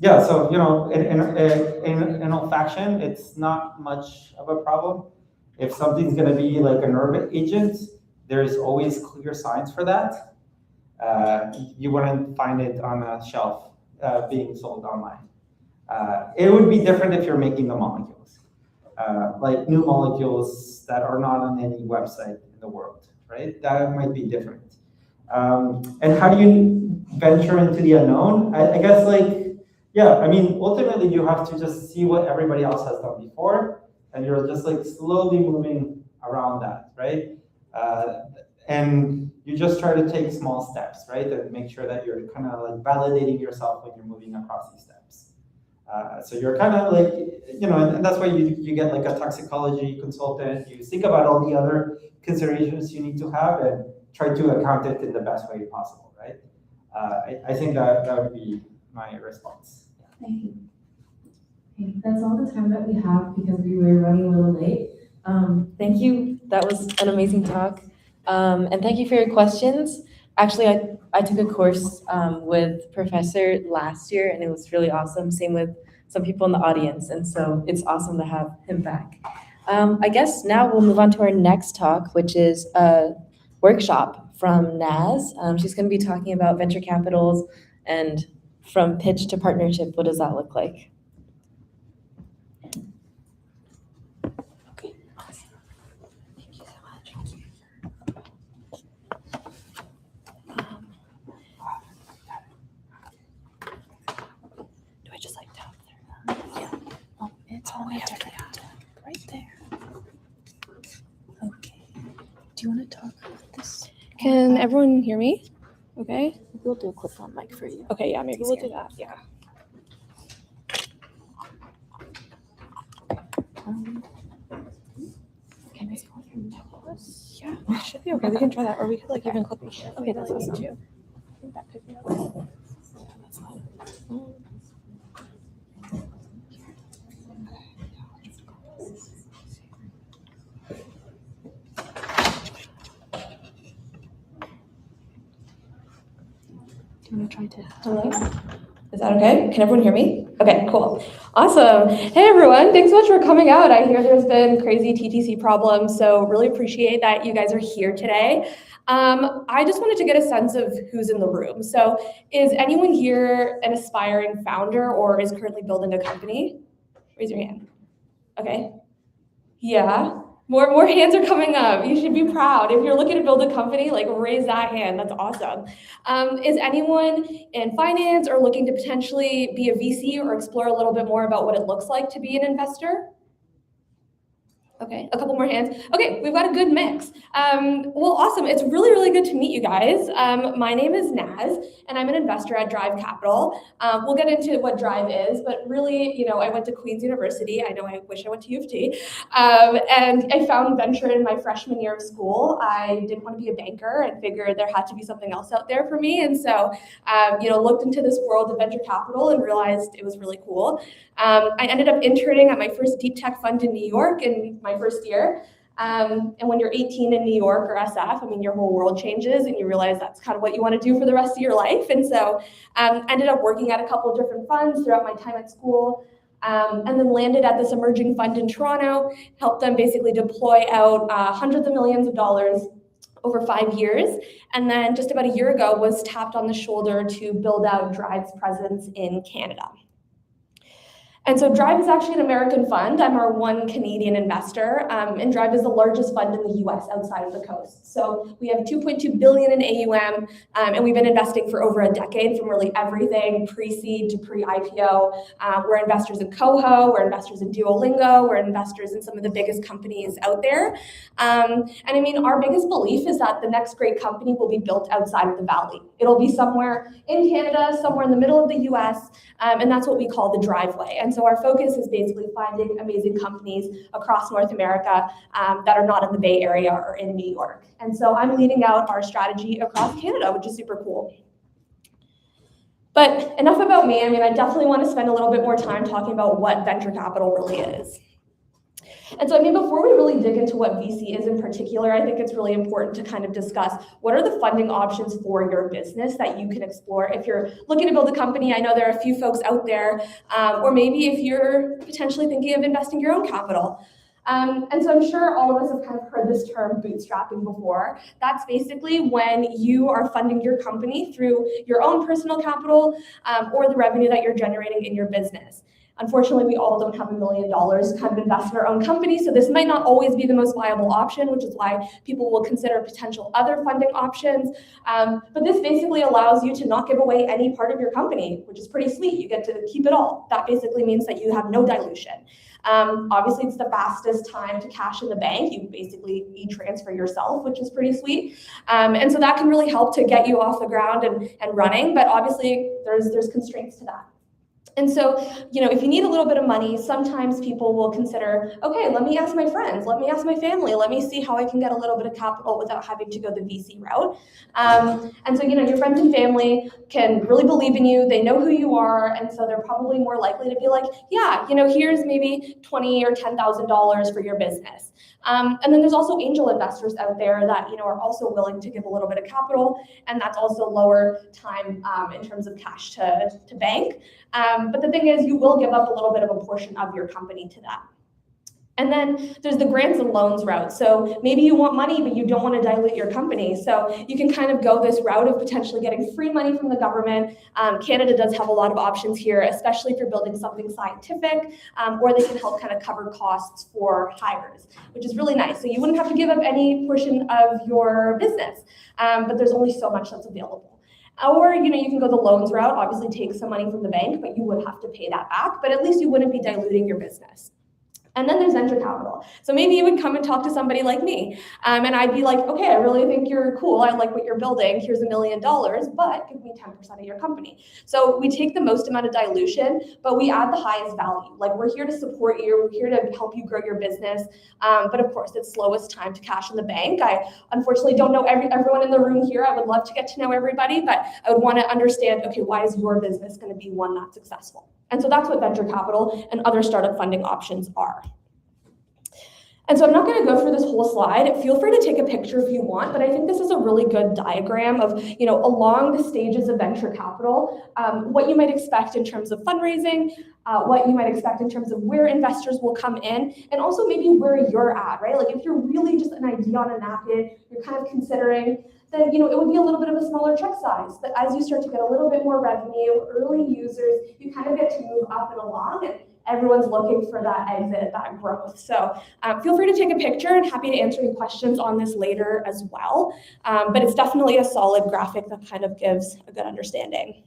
[SPEAKER 1] Yeah, so you know, in olfaction, it's not much of a problem. If something's going to be like a nerve agent, there's always clear signs for that. You wouldn't find it on a shelf being sold online. It would be different if you're making the molecules, like new molecules that are not on any website in the world, right? That might be different. And how do you venture into the unknown? I guess like, yeah, I mean, ultimately you have to just see what everybody else has done before, and you're just like slowly moving around that, right? And you just try to take small steps, right? And make sure that you're kind of like validating yourself when you're moving across these steps. So you're kind of like, you know, and that's why you get like a toxicology consultant. You think about all the other considerations you need to have and try to account it in the best way possible, right? I think that would be my response.
[SPEAKER 6] Thank you.
[SPEAKER 7] Okay, that's all the time that we have because we were running a little late.
[SPEAKER 8] Thank you. That was an amazing talk. And thank you for your questions. Actually, I took a course with Professor last year, and it was really awesome. Same with some people in the audience. And so it's awesome to have him back. I guess now we'll move on to our next talk, which is a workshop from Naz. She's going to be talking about venture capitals and from pitch to partnership. What does that look like? Okay, awesome. Thank you so much. Do I just like tap there? Yeah. Oh, it's on a different tab. Right there. Okay. Do you want to talk about this?
[SPEAKER 9] Can everyone hear me? Okay.
[SPEAKER 8] We'll do a clip-on mic for you.
[SPEAKER 9] Okay, yeah, maybe we'll do that. Yeah.
[SPEAKER 8] Can I see what your necklace?
[SPEAKER 9] Yeah, it should be okay. We can try that, or we could like even clip each other. Okay, that's awesome too. I think that could be okay.
[SPEAKER 8] That's fine. Do you want to try to?
[SPEAKER 9] Hello? Is that okay? Can everyone hear me? Okay, cool. Awesome. Hey everyone, thanks so much for coming out. I hear there's been crazy TTC problems, so really appreciate that you guys are here today. I just wanted to get a sense of who's in the room. So is anyone here an aspiring founder or is currently building a company? Raise your hand. Okay. Yeah. More hands are coming up. You should be proud. If you're looking to build a company, like raise that hand. That's awesome. Is anyone in finance or looking to potentially be a VC or explore a little bit more about what it looks like to be an investor? Okay, a couple more hands. Okay, we've got a good mix. Well, awesome. It's really, really good to meet you guys. My name is Naz, and I'm an investor at Drive Capital. We'll get into what Drive is, but really, I went to Queen's University. I know I wish I went to UofT. And I found venture in my freshman year of school. I didn't want to be a banker and figured there had to be something else out there for me. And so, looked into this world of venture capital and realized it was really cool. I ended up interning at my first deep tech fund in New York in my first year. And when you're 18 in New York or SF, your whole world changes and you realize that's kind of what you want to do for the rest of your life. And so ended up working at a couple of different funds throughout my time at school. And then landed at this emerging fund in Toronto, helped them basically deploy out hundreds of millions of dollars over 5 years. And then just about a year ago was tapped on the shoulder to build out Drive's presence in Canada. And so Drive is actually an American fund. I'm our one Canadian investor, and Drive is the largest fund in the US outside of the coast. So we have 2.2 billion in AUM, and we've been investing for over a decade from really everything pre-seed to pre-IPO. We're investors in Coho, we're investors in Duolingo, we're investors in some of the biggest companies out there. Our biggest belief is that the next great company will be built outside of the Valley. It'll be somewhere in Canada, somewhere in the middle of the US, and that's what we call the driveway. And so our focus is basically finding amazing companies across North America that are not in the Bay Area or in New York. And so I'm leading out our strategy across Canada, which is super cool. But enough about me. I definitely want to spend a little bit more time talking about what venture capital really is. And so, before we really dig into what VC is in particular, I think it's really important to kind of discuss what are the funding options for your business that you can explore. If you're looking to build a company, I know there are a few folks out there, or maybe if you're potentially thinking of investing your own capital. And so I'm sure all of us have kind of heard this term bootstrapping before. That's basically when you are funding your company through your own personal capital or the revenue that you're generating in your business. Unfortunately, we all don't have $1 million to kind of invest in our own company, so this might not always be the most viable option, which is why people will consider potential other funding options. But this basically allows you to not give away any part of your company, which is pretty sweet. You get to keep it all. That basically means that you have no dilution. Obviously, it's the fastest time to cash in the bank. You basically e-transfer yourself, which is pretty sweet. And so that can really help to get you off the ground and running, but obviously there's constraints to that. And so, if you need a little bit of money, sometimes people will consider, okay, let me ask my friends, let me ask my family, let me see how I can get a little bit of capital without having to go the VC route. And so, your friends and family can really believe in you, they know who you are, and so they're probably more likely to be like, yeah, here's maybe $20,000 or $10,000 for your business. And then there's also angel investors out there that, are also willing to give a little bit of capital, and that's also lower time in terms of cash to bank. But the thing is, you will give up a little bit of a portion of your company to that. And then there's the grants and loans route. So maybe you want money, but you don't want to dilute your company. So you can kind of go this route of potentially getting free money from the government. Canada does have a lot of options here, especially if you're building something scientific, or they can help kind of cover costs for hires, which is really nice. So you wouldn't have to give up any portion of your business, but there's only so much that's available. Or, you can go the loans route, obviously take some money from the bank, but you would have to pay that back, but at least you wouldn't be diluting your business. And then there's venture capital. So maybe you would come and talk to somebody like me, and I'd be like, okay, I really think you're cool. I like what you're building. Here's $1 million, but give me 10% of your company. So we take the most amount of dilution, but we add the highest value. Like, we're here to support you. We're here to help you grow your business. But of course, it's slowest time to cash in the bank. I unfortunately don't know everyone in the room here. I would love to get to know everybody, but I would want to understand, okay, why is your business going to be one that's successful? And so that's what venture capital and other startup funding options are. And so I'm not going to go through this whole slide. Feel free to take a picture if you want, but I think this is a really good diagram of, along the stages of venture capital, what you might expect in terms of fundraising, what you might expect in terms of where investors will come in, and also maybe where you're at, right? Like, if you're really just an idea on a napkin, you're kind of considering, then it would be a little bit of a smaller check size. But as you start to get a little bit more revenue, early users, you kind of get to move up and along, and everyone's looking for that exit, that growth. So feel free to take a picture, and happy to answer any questions on this later as well. But it's definitely a solid graphic that kind of gives a good understanding.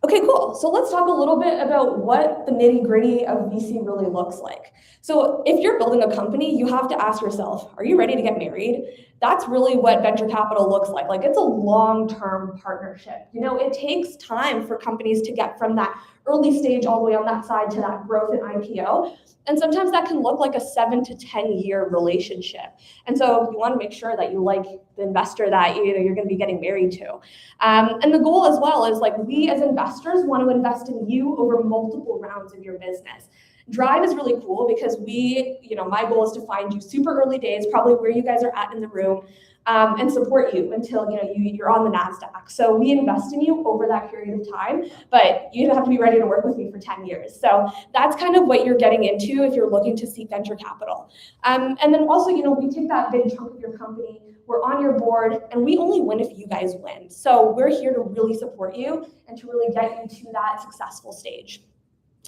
[SPEAKER 9] Okay, cool. So let's talk a little bit about what the nitty-gritty of VC really looks like. So if you're building a company, you have to ask yourself, are you ready to get married? That's really what venture capital looks like. Like, it's a long-term partnership. It takes time for companies to get from that early stage all the way on that side to that growth and IPO. And sometimes that can look like a 7 to 10 year relationship. And so you want to make sure that you like the investor that you're going to be getting married to. And the goal as well is, like, we as investors want to invest in you over multiple rounds of your business. Drive is really cool because my goal is to find you super early days, probably where you guys are at in the room, and support you until you're on the NASDAQ. So we invest in you over that period of time, but you have to be ready to work with me for 10 years. So that's kind of what you're getting into if you're looking to seek venture capital. And then also, we take that big chunk of your company, we're on your board, and we only win if you guys win. So we're here to really support you and to really get you to that successful stage.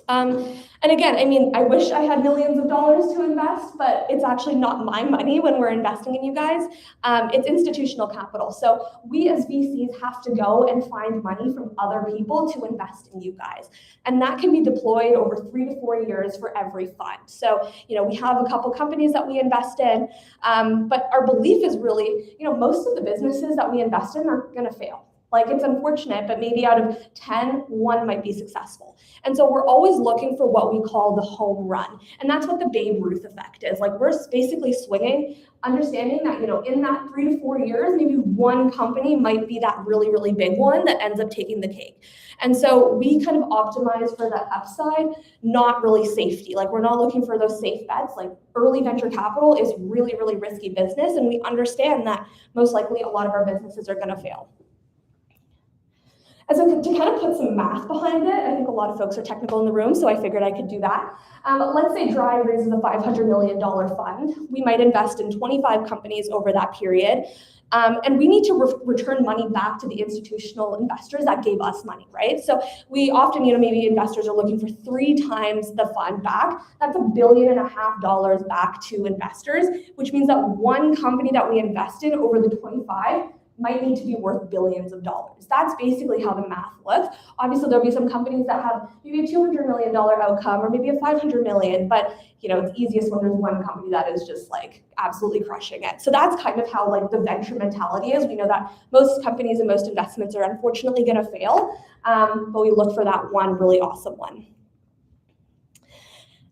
[SPEAKER 9] And again, I wish I had millions of dollars to invest, but it's actually not my money when we're investing in you guys. It's institutional capital. So we as VCs have to go and find money from other people to invest in you guys. And that can be deployed over 3 to 4 years for every fund. So, we have a couple companies that we invest in, but our belief is really, most of the businesses that we invest in are going to fail. Like, it's unfortunate, but maybe out of 10, 1 might be successful. And so we're always looking for what we call the home run. And that's what the Babe Ruth effect is. Like, we're basically swinging, understanding that, in that 3 to 4 years, maybe one company might be that really, really big one that ends up taking the cake. And so we kind of optimize for that upside, not really safety. Like, we're not looking for those safe bets. Like, early venture capital is really, really risky business. And we understand that most likely a lot of our businesses are going to fail. And so to kind of put some math behind it, I think a lot of folks are technical in the room, so I figured I could do that. Let's say Drive raises a $500 million fund. We might invest in 25 companies over that period. And we need to return money back to the institutional investors that gave us money, right? So we often, maybe investors are looking for 3 times the fund back. That's $1.5 billion back to investors, which means that one company that we invest in over the 25 might need to be worth billions of dollars. That's basically how the math looks. Obviously, there'll be some companies that have maybe a $200 million outcome or maybe a $500 million, but it's easiest when there's one company that is just like absolutely crushing it. So that's kind of how like the venture mentality is. We know that most companies and most investments are unfortunately going to fail, but we look for that one really awesome one.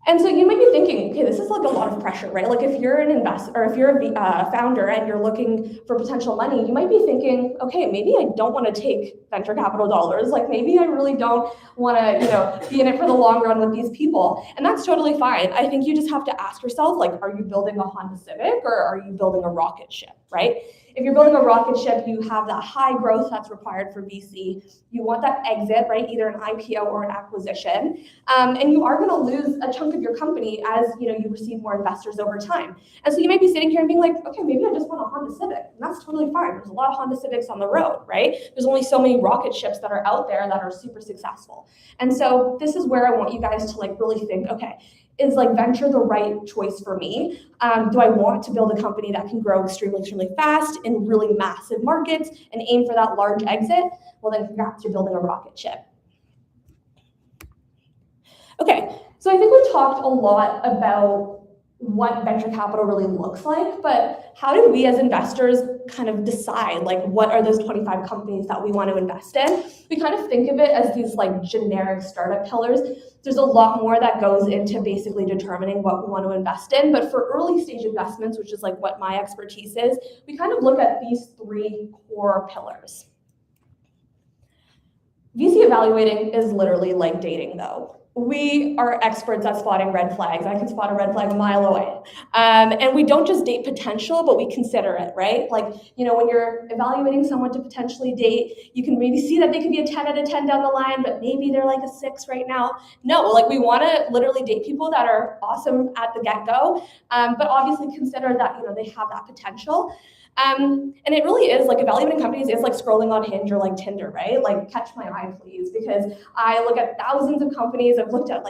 [SPEAKER 9] And so you might be thinking, okay, this is like a lot of pressure, right? Like if you're an investor or if you're a founder and you're looking for potential money, you might be thinking, okay, maybe I don't want to take venture capital dollars. Like maybe I really don't want to, be in it for the long run with these people. And that's totally fine. I think you just have to ask yourself, like, are you building a Honda Civic or are you building a rocket ship? right? If you're building a rocket ship, you have that high growth that's required for VC. You want that exit, right? Either an IPO or an acquisition. And you are going to lose a chunk of your company as you receive more investors over time. And so you might be sitting here and being like, okay, maybe I just want a Honda Civic. And that's totally fine. There's a lot of Honda Civics on the road, right? There's only so many rocket ships that are out there that are super successful. And so this is where I want you guys to really think, okay, is venture the right choice for me? Do I want to build a company that can grow extremely, extremely fast in really massive markets and aim for that large exit? Well, then congrats, you're building a rocket ship. Okay, so I think we talked a lot about what venture capital really looks like, but how do we as investors kind of decide what are those 25 companies that we want to invest in? We kind of think of it as these generic startup pillars. There's a lot more that goes into basically determining what we want to invest in, but for early stage investments, which is what my expertise is, we kind of look at these 3 core pillars. VC evaluating is literally like dating though. We are experts at spotting red flags. I can spot a red flag a mile away. And we don't just date potential, but we consider it, right? When you're evaluating someone to potentially date, you can maybe see that they could be a 10 out of 10 down the line, but maybe they're a 6 right now. No, we want to literally date people that are awesome at the get-go, but obviously consider that, they have that potential. And it really is evaluating companies is scrolling on Hinge or Tinder, right? Catch my eye, please, because I look at thousands of companies. I've looked at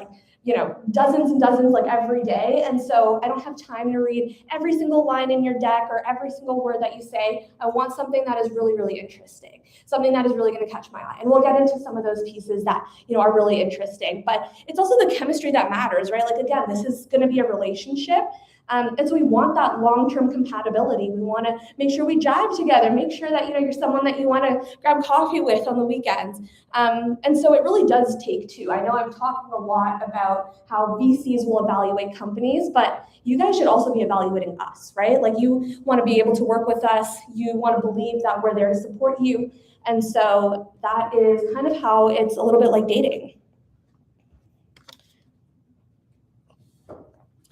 [SPEAKER 9] dozens and dozens every day. And so I don't have time to read every single line in your deck or every single word that you say. I want something that is really, really interesting, something that is really going to catch my eye. And we'll get into some of those pieces that, are really interesting, but it's also the chemistry that matters, right? Again, this is going to be a relationship. And so we want that long-term compatibility. We want to make sure we jive together, make sure that, you're someone that you want to grab coffee with on the weekends. And so it really does take 2. I know I'm talking a lot about how VCs will evaluate companies, but you guys should also be evaluating us, right? You want to be able to work with us. You want to believe that we're there to support you. And so that is kind of how it's a little bit like dating.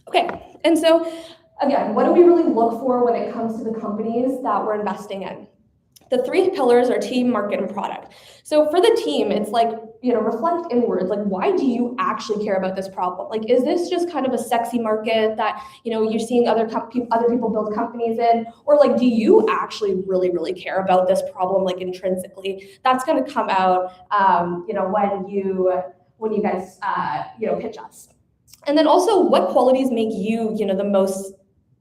[SPEAKER 9] Okay. And so, again, what do we really look for when it comes to the companies that we're investing in? The 3 pillars are team, market, and product. So for the team, it's reflect inwards. Why do you actually care about this problem? Is this just kind of a sexy market that, you're seeing other people build companies in? Or do you actually really, really care about this problem, intrinsically? That's going to come out, when you guys, pitch us. And then also, what qualities make you, the most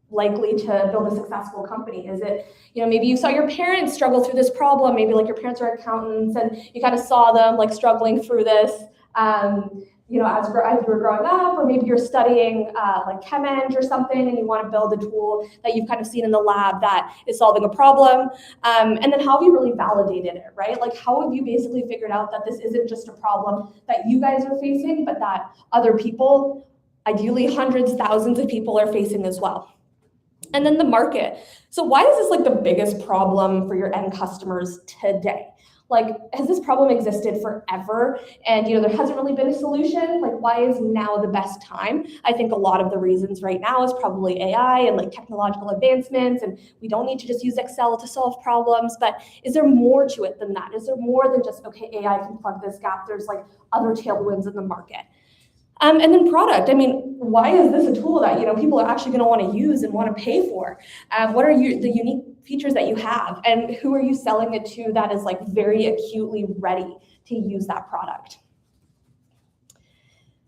[SPEAKER 9] likely to build a successful company? Is it, maybe you saw your parents struggle through this problem, maybe your parents are accountants and you kind of saw them struggling through this, as you were growing up, or maybe you're studying chem eng or something and you want to build a tool that you've kind of seen in the lab that is solving a problem. And then how have you really validated it, right? How have you basically figured out that this isn't just a problem that you guys are facing, but that other people, ideally hundreds, thousands of people are facing as well. And then the market. So why is this the biggest problem for your end customers today? Has this problem existed forever? And, there hasn't really been a solution? Why is now the best time? I think a lot of the reasons right now is probably AI and technological advancements, and we don't need to just use Excel to solve problems, but is there more to it than that? Is there more than just, okay, AI can plug this gap? There's other tailwinds in the market. And then product. Why is this a tool that people are actually going to want to use and want to pay for? What are the unique features that you have, and who are you selling it to that is very acutely ready to use that product?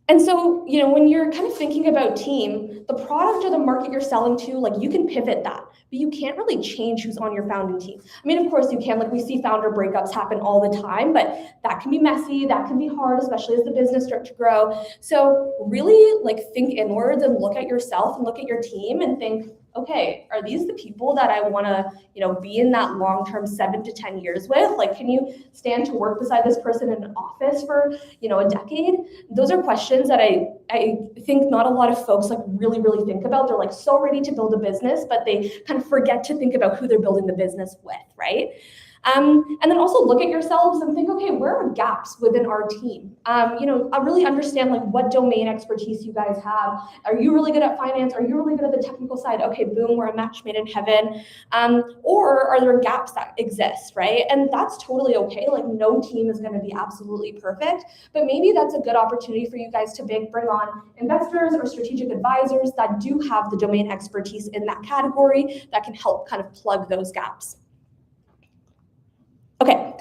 [SPEAKER 9] And so, when you're kind of thinking about team, the product or the market you're selling to, you can pivot that, but you can't really change who's on your founding team. Of course you can, we see founder breakups happen all the time, but that can be messy, that can be hard, especially as the business starts to grow. So really think inwards and look at yourself and look at your team and think, okay, are these the people that I want to, be in that long-term 7 to 10 years with? Can you stand to work beside this person in an office for, a decade? Those are questions that I think not a lot of folks really, really think about. They're so ready to build a business, but they kind of forget to think about who they're building the business with, right? And then also look at yourselves and think, okay, where are gaps within our team? I really understand like what domain expertise you guys have. Are you really good at finance? Are you really good at the technical side? Okay, boom, we're a match made in heaven. Or are there gaps that exist, right? And that's totally okay. Like no team is going to be absolutely perfect, but maybe that's a good opportunity for you guys to bring on investors or strategic advisors that do have the domain expertise in that category that can help kind of plug those gaps. Okay,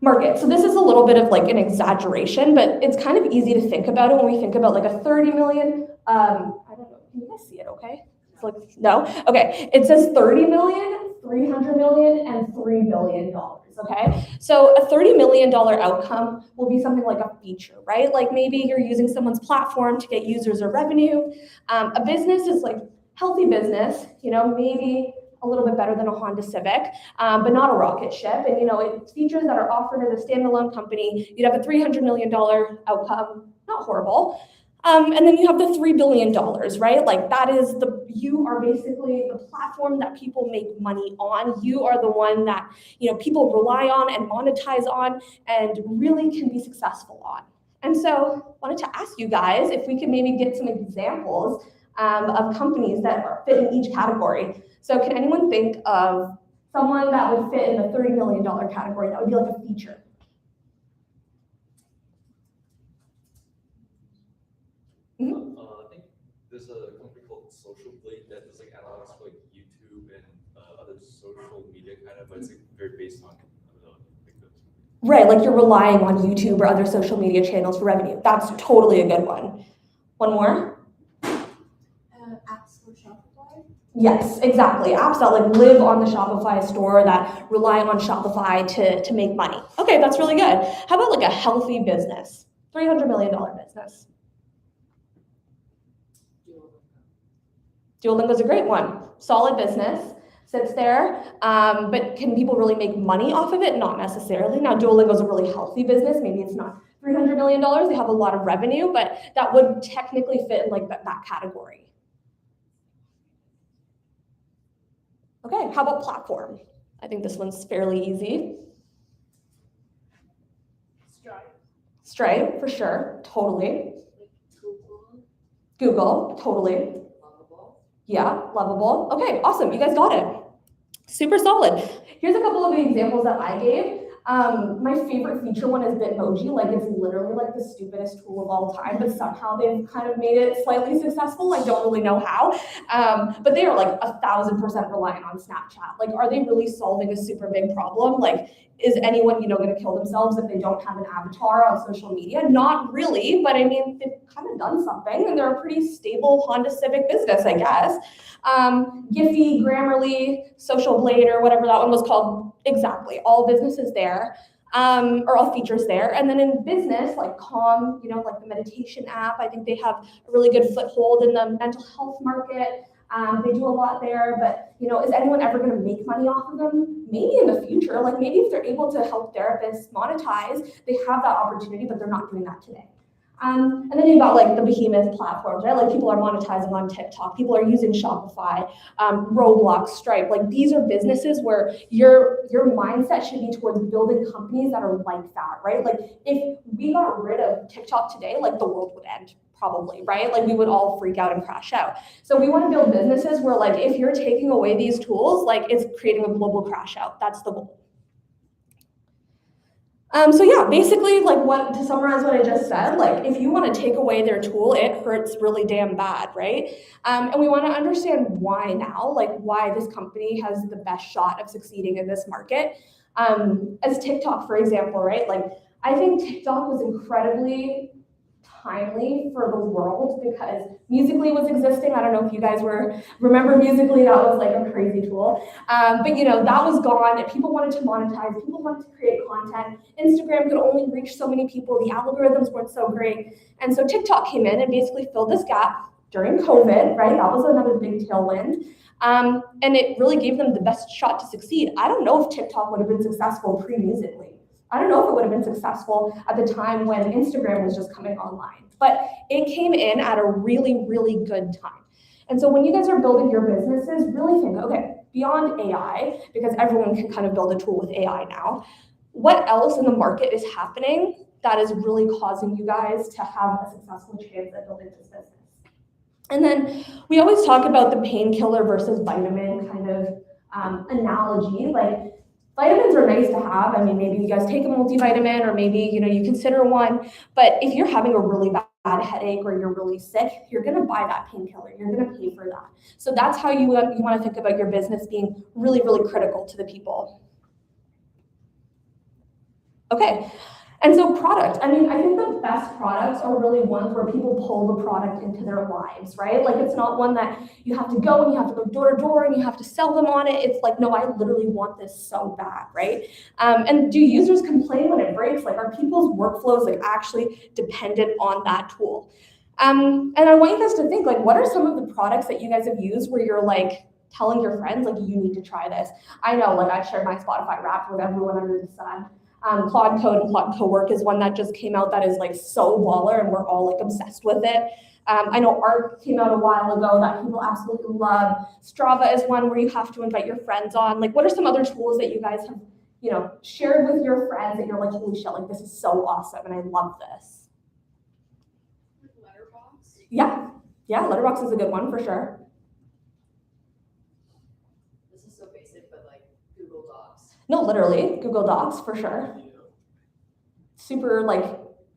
[SPEAKER 9] market. So this is a little bit of like an exaggeration, but it's kind of easy to think about it when we think about like a 30 million, I don't know, can you guys see it okay? It's like, no? Okay, it says 30 million, 300 million, and $3 billion, okay? So a $30 million outcome will be something like a feature, right? Like maybe you're using someone's platform to get users or revenue. A business is like healthy business, maybe a little bit better than a Honda Civic, but not a rocket ship. And it's features that are offered as a standalone company. You'd have a $300 million outcome, not horrible. And then you have the $3 billion, right? Like that is you are basically the platform that people make money on. You are the one that, people rely on and monetize on and really can be successful on. And so I wanted to ask you guys if we could maybe get some examples of companies that fit in each category. So can anyone think of someone that would fit in the $30 million category that would be like a feature?
[SPEAKER 10] I think there's a company called Social Blade that does like analytics for like YouTube and other social media kind of, but it's like very based on
[SPEAKER 9] Right, like you're relying on YouTube or other social media channels for revenue. That's totally a good one. One more?
[SPEAKER 6] Apps for Shopify?
[SPEAKER 9] Yes, exactly. Apps that like live on the Shopify store that rely on Shopify to make money. Okay, that's really good. How about like a healthy business? $300 million business. Duolingo's a great one. Solid business, sits there, but can people really make money off of it? Not necessarily. Now, Duolingo's a really healthy business. Maybe it's not $300 million. They have a lot of revenue, but that would technically fit in like that category. Okay, how about platform? I think this one's fairly easy. Stripe, for sure, totally. Google, totally. Yeah, lovable. Okay, awesome. You guys got it. Super solid. Here's a couple of the examples that I gave. My favorite feature one is Bitmoji. Like it's literally like the stupidest tool of all time, but somehow they've kind of made it slightly successful. I don't really know how. But they are like 1,000% reliant on Snapchat. Like, are they really solving a super big problem? Like, is anyone, going to kill themselves if they don't have an avatar on social media? Not really, but I mean, they've kind of done something and they're a pretty stable Honda Civic business, I guess. Giphy, Grammarly, Social Blade, or whatever that one was called. Exactly, all businesses there, or all features there. And then in business, like Calm, like the meditation app, I think they have a really good foothold in the mental health market. They do a lot there, but is anyone ever going to make money off of them? Maybe in the future, like maybe if they're able to help therapists monetize, they have that opportunity, but they're not doing that today. And then you've got like the behemoth platforms, right? Like people are monetizing on TikTok, people are using Shopify, Roblox, Stripe. Like these are businesses where your mindset should be towards building companies that are like that, right? Like if we got rid of TikTok today, like the world would end. Probably, right? Like we would all freak out and crash out. So we want to build businesses where like if you're taking away these tools, like it's creating a global crash out. That's the goal. So yeah, basically like to summarize what I just said, like if you want to take away their tool, it hurts really damn bad, right? And we want to understand why now, like why this company has the best shot of succeeding in this market. As TikTok, for example, right? Like I think TikTok was incredibly timely for the world because Musical.ly was existing. I don't know if you guys remember Musical.ly, that was like a crazy tool. But that was gone and people wanted to monetize, people wanted to create content. Instagram could only reach so many people, the algorithms weren't so great. And so TikTok came in and basically filled this gap during COVID, right? That was another big tailwind. And it really gave them the best shot to succeed. I don't know if TikTok would have been successful pre-Musical.ly. I don't know if it would have been successful at the time when Instagram was just coming online, but it came in at a really, really good time. And so when you guys are building your businesses, really think, okay, beyond AI, because everyone can kind of build a tool with AI now, what else in the market is happening that is really causing you guys to have a successful chance at building this business? And then we always talk about the painkiller versus vitamin kind of analogy. Like, vitamins are nice to have. I mean, maybe you guys take a multivitamin, or maybe, you know, you consider one. But if you're having a really bad headache or you're really sick, you're going to buy that painkiller. You're going to pay for that. So that's how you want to think about your business being really, really critical to the people. Okay. And so product, I mean, I think the best products are really ones where people pull the product into their lives, right? Like, it's not one that you have to go and you have to go door to door and you have to sell them on it. It's like, no, I literally want this so bad, right? And do users complain when it breaks? Like, are people's workflows like actually dependent on that tool? And I want you guys to think, like, what are some of the products that you guys have used where you're like telling your friends, like, you need to try this? I know, like, I shared my Spotify Wrapped with everyone under the sun. Claude Code and Claude Cowork is one that just came out that is like so baller, and we're all like obsessed with it. I know Art came out a while ago that people absolutely love. Strava is one where you have to invite your friends on. Like, what are some other tools that you guys have, you know, shared with your friends that you're like, holy shit, like, this is so awesome and I love this?
[SPEAKER 3] Letterbox.
[SPEAKER 9] Yeah, Letterbox is a good one for sure.
[SPEAKER 5] This is so basic, but like Google Docs.
[SPEAKER 9] No, literally, Google Docs for sure. Super, like,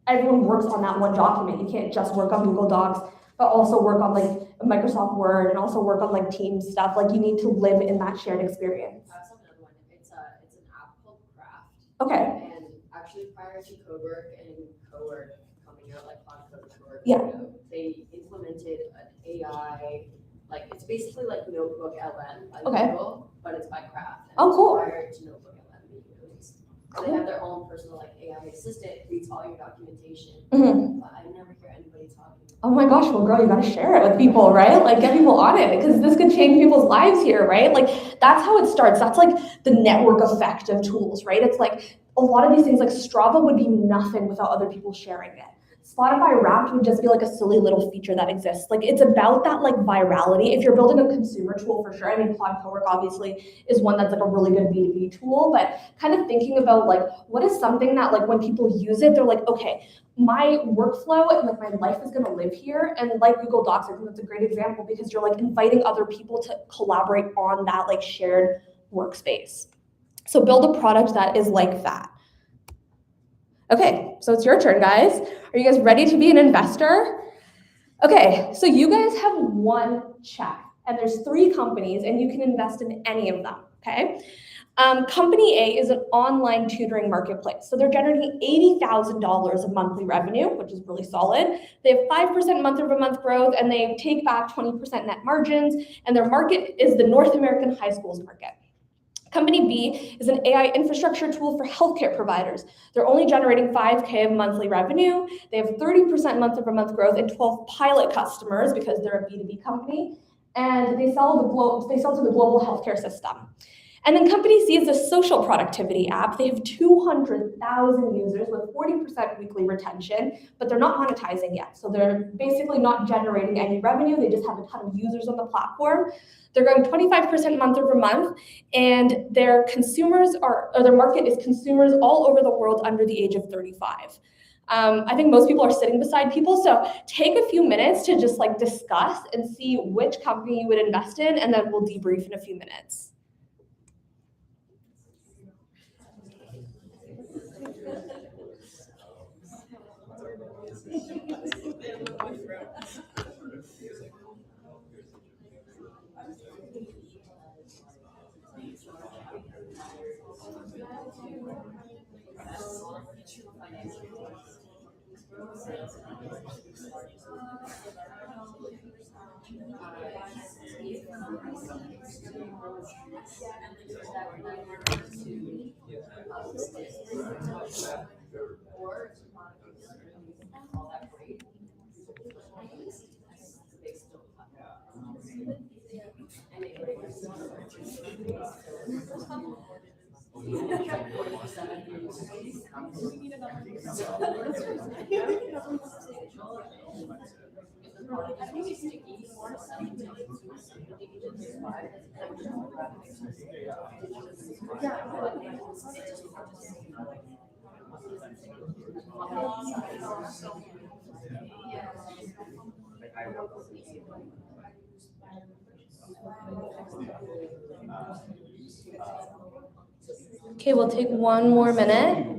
[SPEAKER 9] everyone works on that one document. You can't just work on Google Docs, but also work on like Microsoft Word and also work on like Teams stuff. Like, you need to live in that shared experience.
[SPEAKER 5] That's another one. It's an app called Craft.
[SPEAKER 9] Okay.
[SPEAKER 5] And actually, prior to Cowork and Cowork coming out, like Claude Code and Cowork,
[SPEAKER 9] Yeah.
[SPEAKER 5] you know, they implemented an AI, like, it's basically like Notebook LM by
[SPEAKER 9] Okay.
[SPEAKER 5] Google, but it's by Craft. And
[SPEAKER 9] Oh,
[SPEAKER 5] it's
[SPEAKER 9] cool.
[SPEAKER 5] prior to Notebook LM being released. So they have their own personal like AI assistant, reads all your documentation.
[SPEAKER 9] Mhm.
[SPEAKER 5] But I never hear anybody talking.
[SPEAKER 9] Oh my gosh, well, girl, you gotta share it with people, right? Like, get people on it, because this could change people's lives here, right? Like, that's how it starts. That's like the network effect of tools, right? It's like a lot of these things, like Strava would be nothing without other people sharing it. Spotify Wrapped would just be like a silly little feature that exists. Like, it's about that like virality. If you're building a consumer tool, for sure. I mean, Claude Cowork obviously is one that's like a really good B2B tool, but kind of thinking about like, what is something that like when people use it, they're like, okay, my workflow and like my life is gonna live here. And like Google Docs, I think that's a great example, because you're like inviting other people to collaborate on that like shared workspace. So build a product that is like that. Okay, so it's your turn, guys. Are you guys ready to be an investor? Okay, so you guys have one check, and there's 3 companies, and you can invest in any of them, okay? Company A is an online tutoring marketplace. So they're generating $80,000 of monthly revenue, which is really solid. They have 5% month-over-month growth, and they take back 20% net margins, and their market is the North American high schools market. Company B is an AI infrastructure tool for healthcare providers. They're only generating $5K of monthly revenue. They have 30% month-over-month growth and 12 pilot customers because they're a B2B company, and they sell to the global healthcare system. And then Company C is a social productivity app. They have 200,000 users with 40% weekly retention, but they're not monetizing yet. So they're basically not generating any revenue. They just have a ton of users on the platform. They're growing 25% month over month, and their market is consumers all over the world under the age of 35. I think most people are sitting beside people, so take a few minutes to just like discuss and see which company you would invest in, and then we'll debrief in a few minutes. Okay, we'll take one more minute.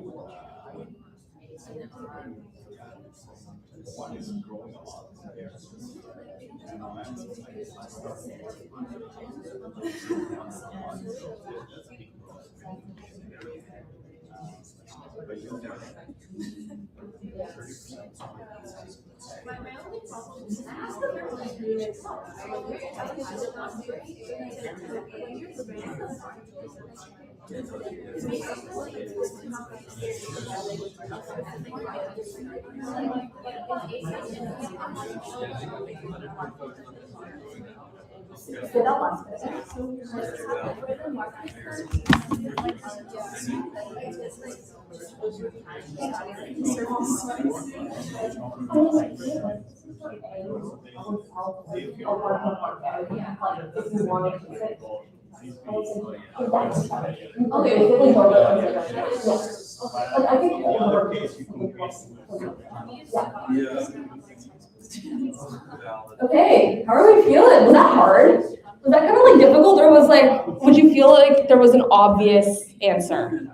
[SPEAKER 9] Okay, how are we feeling? Was that hard? Was that kind of like difficult, or was like, would you feel like there was an obvious answer?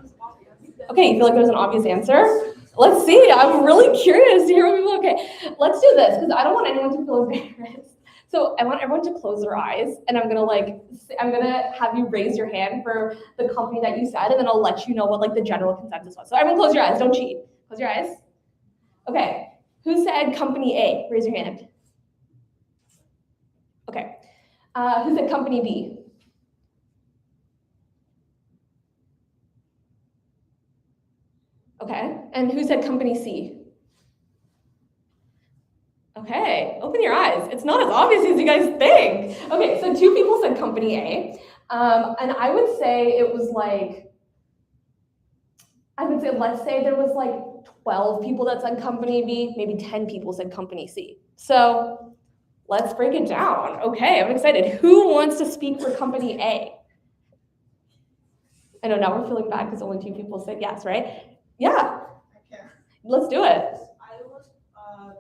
[SPEAKER 9] Okay, you feel like there's an obvious answer? Let's see, I'm really curious to hear what people, okay, let's do this, because I don't want anyone to feel embarrassed. So I want everyone to close their eyes, and I'm gonna have you raise your hand for the company that you said, and then I'll let you know what like the general consensus was. So everyone close your eyes, don't cheat. Close your eyes. Okay, who said company A? Raise your hand. Okay, who said company B? Okay, and who said company C? Okay, open your eyes. It's not as obvious as you guys think. Okay, so 2 people said company A, and I would say it was like, let's say there was like 12 people that said company B, maybe 10 people said company C. So let's break it down. Okay, I'm excited. Who wants to speak for company A? I know now we're feeling bad because only 2 people said yes, right? Yeah,
[SPEAKER 11] I can.
[SPEAKER 9] let's do it.
[SPEAKER 11] I was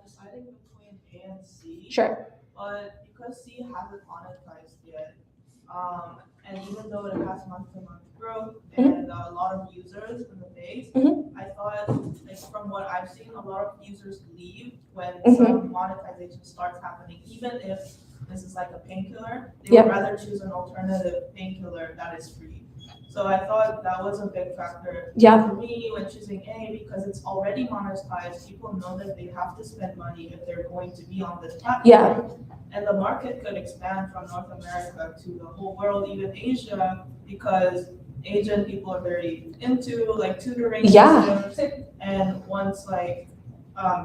[SPEAKER 11] deciding between A and C.
[SPEAKER 9] Sure.
[SPEAKER 11] But because C hasn't monetized yet, and even though it has month-to-month growth and a lot of users in the base, I thought, like from what I've seen, a lot of users leave when some monetization starts happening, even if this is like a painkiller. They would rather choose an alternative painkiller that is free. So I thought that was a big factor for me when choosing A, because it's already monetized. People know that they have to spend money if they're going to be on this platform. And the market could expand from North America to the whole world, even Asia, because Asian people are very into like tutoring systems. And once like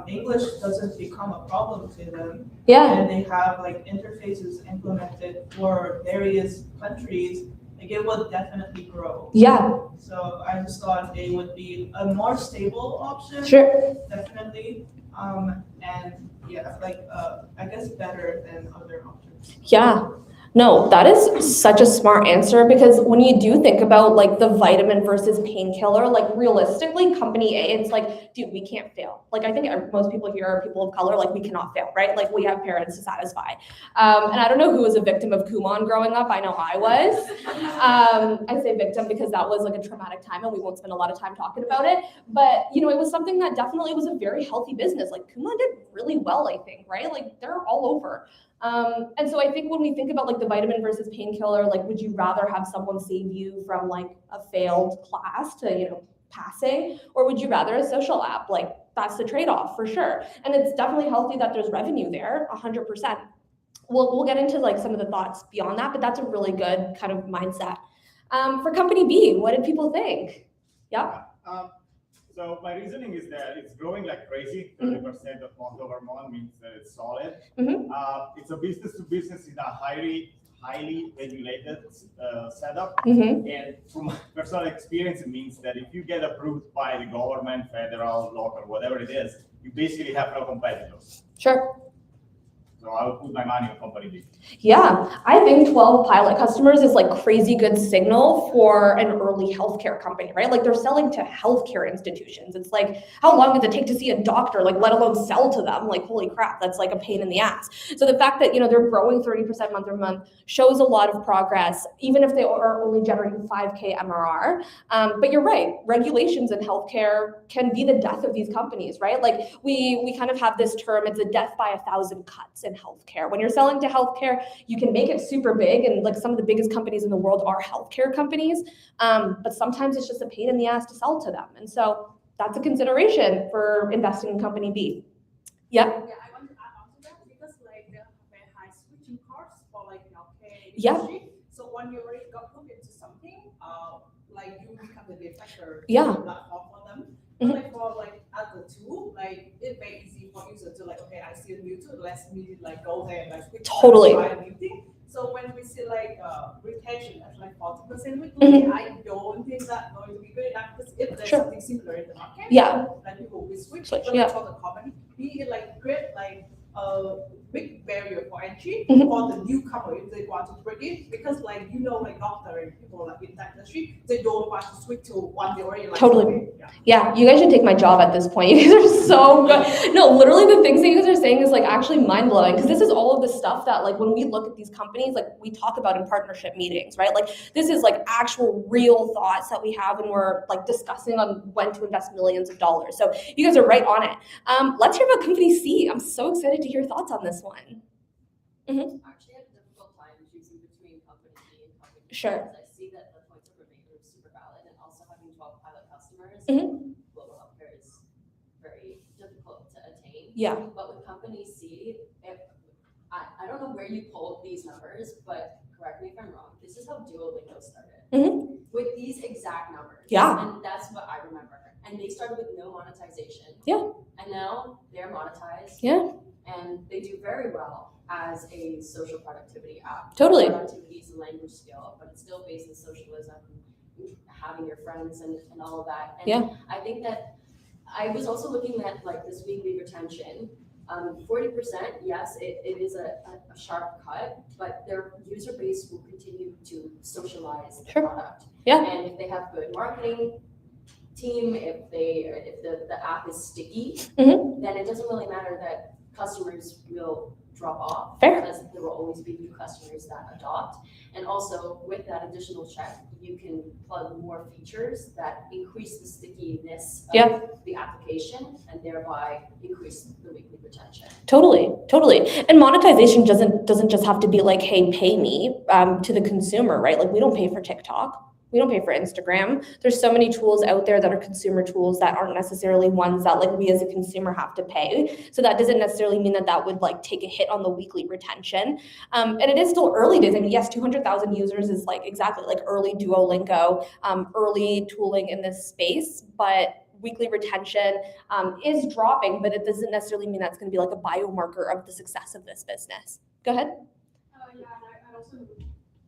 [SPEAKER 11] English doesn't become a problem to them, and they have like interfaces implemented for various countries, like it would definitely grow. So I just thought it would be a more stable option. Definitely. And I guess better than other options.
[SPEAKER 9] No, that is such a smart answer, because when you do think about like the vitamin versus painkiller, like realistically, company A, it's like, dude, we can't fail. Like I think most people here are people of color, like we cannot fail, right? Like we have parents to satisfy. And I don't know who was a victim of Kumon growing up. I know I was. I say victim because that was like a traumatic time and we won't spend a lot of time talking about it. But you know, it was something that definitely was a very healthy business. Like Kumon did really well, I think, right? Like they're all over. And so I think when we think about like the vitamin versus painkiller, like would you rather have someone save you from like a failed class to, you know, passing, or would you rather a social app? Like that's the trade-off for sure. And it's definitely healthy that there's revenue there, 100%. We'll get into like some of the thoughts beyond that, but that's a really good kind of mindset. For company B, what did people think?
[SPEAKER 4] So my reasoning is that it's growing like crazy. 30% of month over month means that it's solid. It's a business to business in a highly regulated setup. And from my personal experience, it means that if you get approved by the government, federal, local, whatever it is, you basically have no competitors. So So I would put my money on company B.
[SPEAKER 9] Yeah, I think 12 pilot customers is like crazy good signal for an early healthcare company, right? Like they're selling to healthcare institutions. It's like, how long does it take to see a doctor, like let alone sell to them? Like, holy crap, that's like a pain in the ass. So the fact that, they're growing 30% month over month shows a lot of progress, even if they are only generating 5K MRR. But you're right, regulations in healthcare can be the death of these companies, right? Like we kind of have this term, it's a death by 1,000 cuts in healthcare. When you're selling to healthcare, you can make it super big, and like some of the biggest companies in the world are healthcare companies, but sometimes it's just a pain in the ass to sell to them. And so that's a consideration for investing in company B. Yeah.
[SPEAKER 12] Yeah, I want to add on to that because like they have very high switching costs for like healthcare industry. So when you already got hooked into something, like you become the de facto platform for them. But like for like other tool, like it's very easy for users to like, okay, I see a new tool, let's me like go there and like
[SPEAKER 9] Totally.
[SPEAKER 12] try a new thing. So when we see like retention at like 40% weekly, I don't think that's going to be good enough because if there's something similar in the market, then people will switch. But like for the company, be it like great like big barrier for entry for the newcomer if they want to break in, because like like doctor and people like in that industry, they don't want to switch to one they already like.
[SPEAKER 9] Totally. Yeah, you guys should take my job at this point. You guys are so good. No, literally the things that you guys are saying is like actually mind blowing, because this is all of the stuff that like when we look at these companies, like we talk about in partnership meetings, right? Like this is like actual real thoughts that we have when we're like discussing on when to invest millions of dollars. So you guys are right on it. Let's hear about company C. I'm so excited to hear thoughts on this one.
[SPEAKER 13] I actually had a difficult time choosing between company B and company C.
[SPEAKER 9] Sure.
[SPEAKER 13] I see that the points of remainder are super valid, and also having 12 pilot customers, global healthcare is very difficult to attain.
[SPEAKER 9] Yeah.
[SPEAKER 13] But with company C, I don't know where you pulled these numbers, but correct me if I'm wrong, this is how Duolingo started. With these exact numbers.
[SPEAKER 9] Yeah.
[SPEAKER 13] And that's what I remember. And they started with no monetization.
[SPEAKER 9] Yeah.
[SPEAKER 13] And now they're monetized.
[SPEAKER 9] Yeah.
[SPEAKER 13] And they do very well as a social productivity app.
[SPEAKER 9] Totally.
[SPEAKER 13] Productivity is a language skill, but it's still based in socialism, having your friends and all of that. And I think that I was also looking at like this weekly retention. 40%, yes, it is a sharp cut, but their user base will continue to socialize the product.
[SPEAKER 9] Yeah.
[SPEAKER 13] And if they have good marketing team, if the app is sticky, then it doesn't really matter that customers will drop off.
[SPEAKER 9] Fair.
[SPEAKER 13] Because there will always be new customers that adopt. And also with that additional check, you can plug more features that increase the stickiness of the application and thereby increase the weekly retention.
[SPEAKER 9] Totally. And monetization doesn't just have to be like, hey, pay me to the consumer, right? Like we don't pay for TikTok. We don't pay for Instagram. There's so many tools out there that are consumer tools that aren't necessarily ones that like we as a consumer have to pay. So that doesn't necessarily mean that would like take a hit on the weekly retention. And it is still early days. I mean, yes, 200,000 users is like exactly like early Duolingo, early tooling in this space, but weekly retention is dropping, but it doesn't necessarily mean that's going to be like a biomarker of the success of this business. Go ahead.
[SPEAKER 3] And I also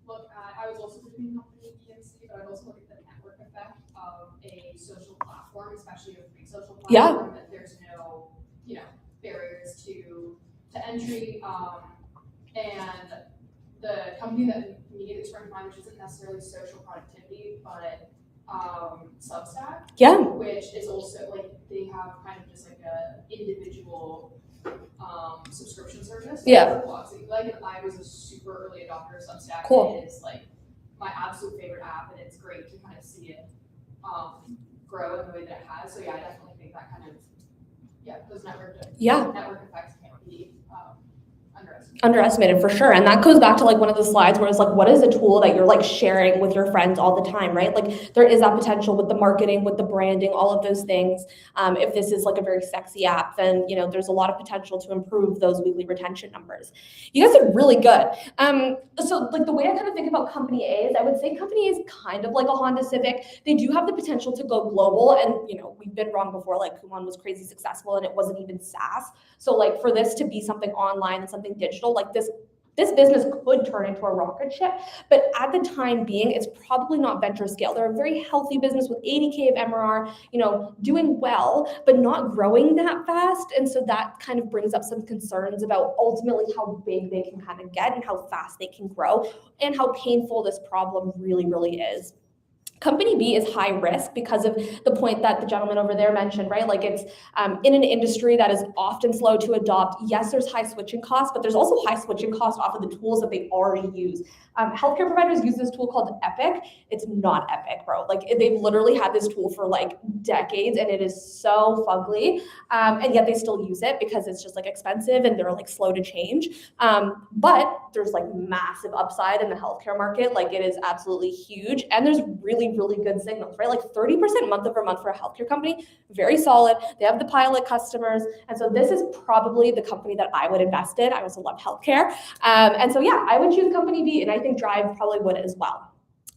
[SPEAKER 3] look at, I was also between company B and C, but I also look at the network effect of a social platform, especially a free social platform, that there's no, barriers to entry. And the company that immediately sprung to mind, which isn't necessarily social productivity, but Substack, which is also like they have kind of just like a individual subscription service. Like I was a super early adopter of Substack.
[SPEAKER 9] Cool.
[SPEAKER 3] It is like my absolute favorite app, and it's great to kind of see it grow in the way that it has. So I definitely think that kind of those network effects can't be
[SPEAKER 9] underestimated for sure. And that goes back to like one of the slides where it's like, what is a tool that you're like sharing with your friends all the time, right? Like there is that potential with the marketing, with the branding, all of those things. If this is like a very sexy app, then there's a lot of potential to improve those weekly retention numbers. You guys are really good. So like the way I kind of think about company A is I would say company A is kind of like a Honda Civic. They do have the potential to go global, and we've been wrong before. Like Kumon was crazy successful and it wasn't even SaaS. So like for this to be something online and something digital, like this This business could turn into a rocket ship, but at the time being, it's probably not venture scale. They're a very healthy business with 80K of MRR, doing well, but not growing that fast. And so that kind of brings up some concerns about ultimately how big they can kind of get and how fast they can grow and how painful this problem really, really is. Company B is high risk because of the point that the gentleman over there mentioned, right? Like it's in an industry that is often slow to adopt. Yes, there's high switching costs, but there's also high switching costs off of the tools that they already use. Healthcare providers use this tool called Epic. It's not Epic, bro. Like they've literally had this tool for like decades and it is so fugly. And yet they still use it because it's just like expensive and they're like slow to change. But there's like massive upside in the healthcare market. Like it is absolutely huge. And there's really, really good signals, right? Like 30% month over month for a healthcare company, very solid. They have the pilot customers. And so this is probably the company that I would invest in. I also love healthcare. And so, yeah, I would choose company B and I think Drive probably would as well.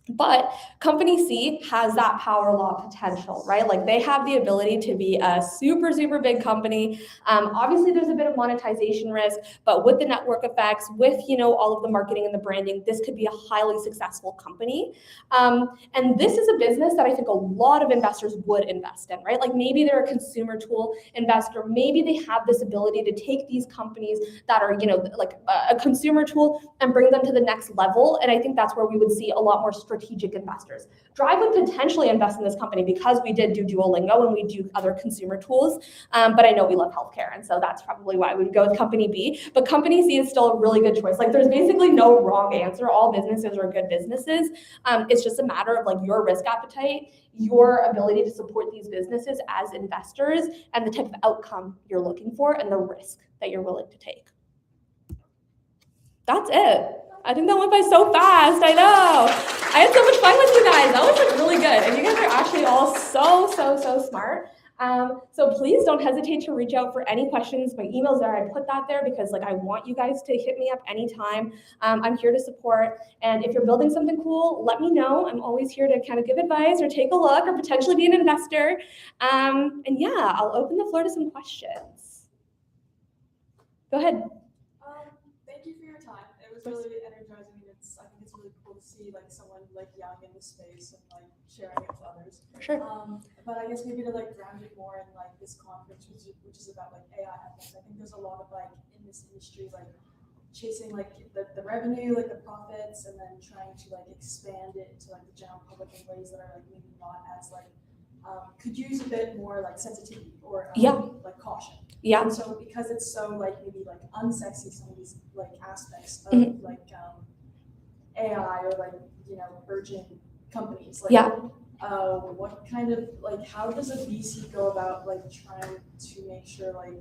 [SPEAKER 9] But company C has that power law potential, right? Like they have the ability to be a super, super big company. Obviously there's a bit of monetization risk, but with the network effects, with, all of the marketing and the branding, this could be a highly successful company. And this is a business that I think a lot of investors would invest in, right? Like maybe they're a consumer tool investor. Maybe they have this ability to take these companies that are, like a consumer tool and bring them to the next level. And I think that's where we would see a lot more strategic investors. Drive would potentially invest in this company because we did do Duolingo and we do other consumer tools, but I know we love healthcare, and so that's probably why we would go with company B. But company C is still a really good choice. Like there's basically no wrong answer. All businesses are good businesses. It's just a matter of like your risk appetite, your ability to support these businesses as investors, and the type of outcome you're looking for and the risk that you're willing to take. That's it. I think that went by so fast. I know. I had so much fun with you guys. That was like really good. And you guys are actually all so smart. So please don't hesitate to reach out for any questions. My email's there. I put that there because like I want you guys to hit me up anytime. I'm here to support. And if you're building something cool, let me know. I'm always here to kind of give advice or take a look or potentially be an investor. And yeah, I'll open the floor to some questions. Go ahead.
[SPEAKER 12] Thank you for your time. It was really energizing. I think it's really cool to see like someone like young in the space and like sharing it with others.
[SPEAKER 9] Sure.
[SPEAKER 12] But I guess maybe to like ground it more in like this conference, which is about like AI ethics. I think there's a lot of like in this industry like chasing like the revenue, like the profits, and then trying to like expand it to like the general public in ways that are like maybe not as like could use a bit more like sensitivity or like caution.
[SPEAKER 9] Yeah.
[SPEAKER 12] And so because it's so like maybe like unsexy, some of these like aspects of like AI or like emerging companies. Like, what kind of like how does a VC go about like trying to make sure like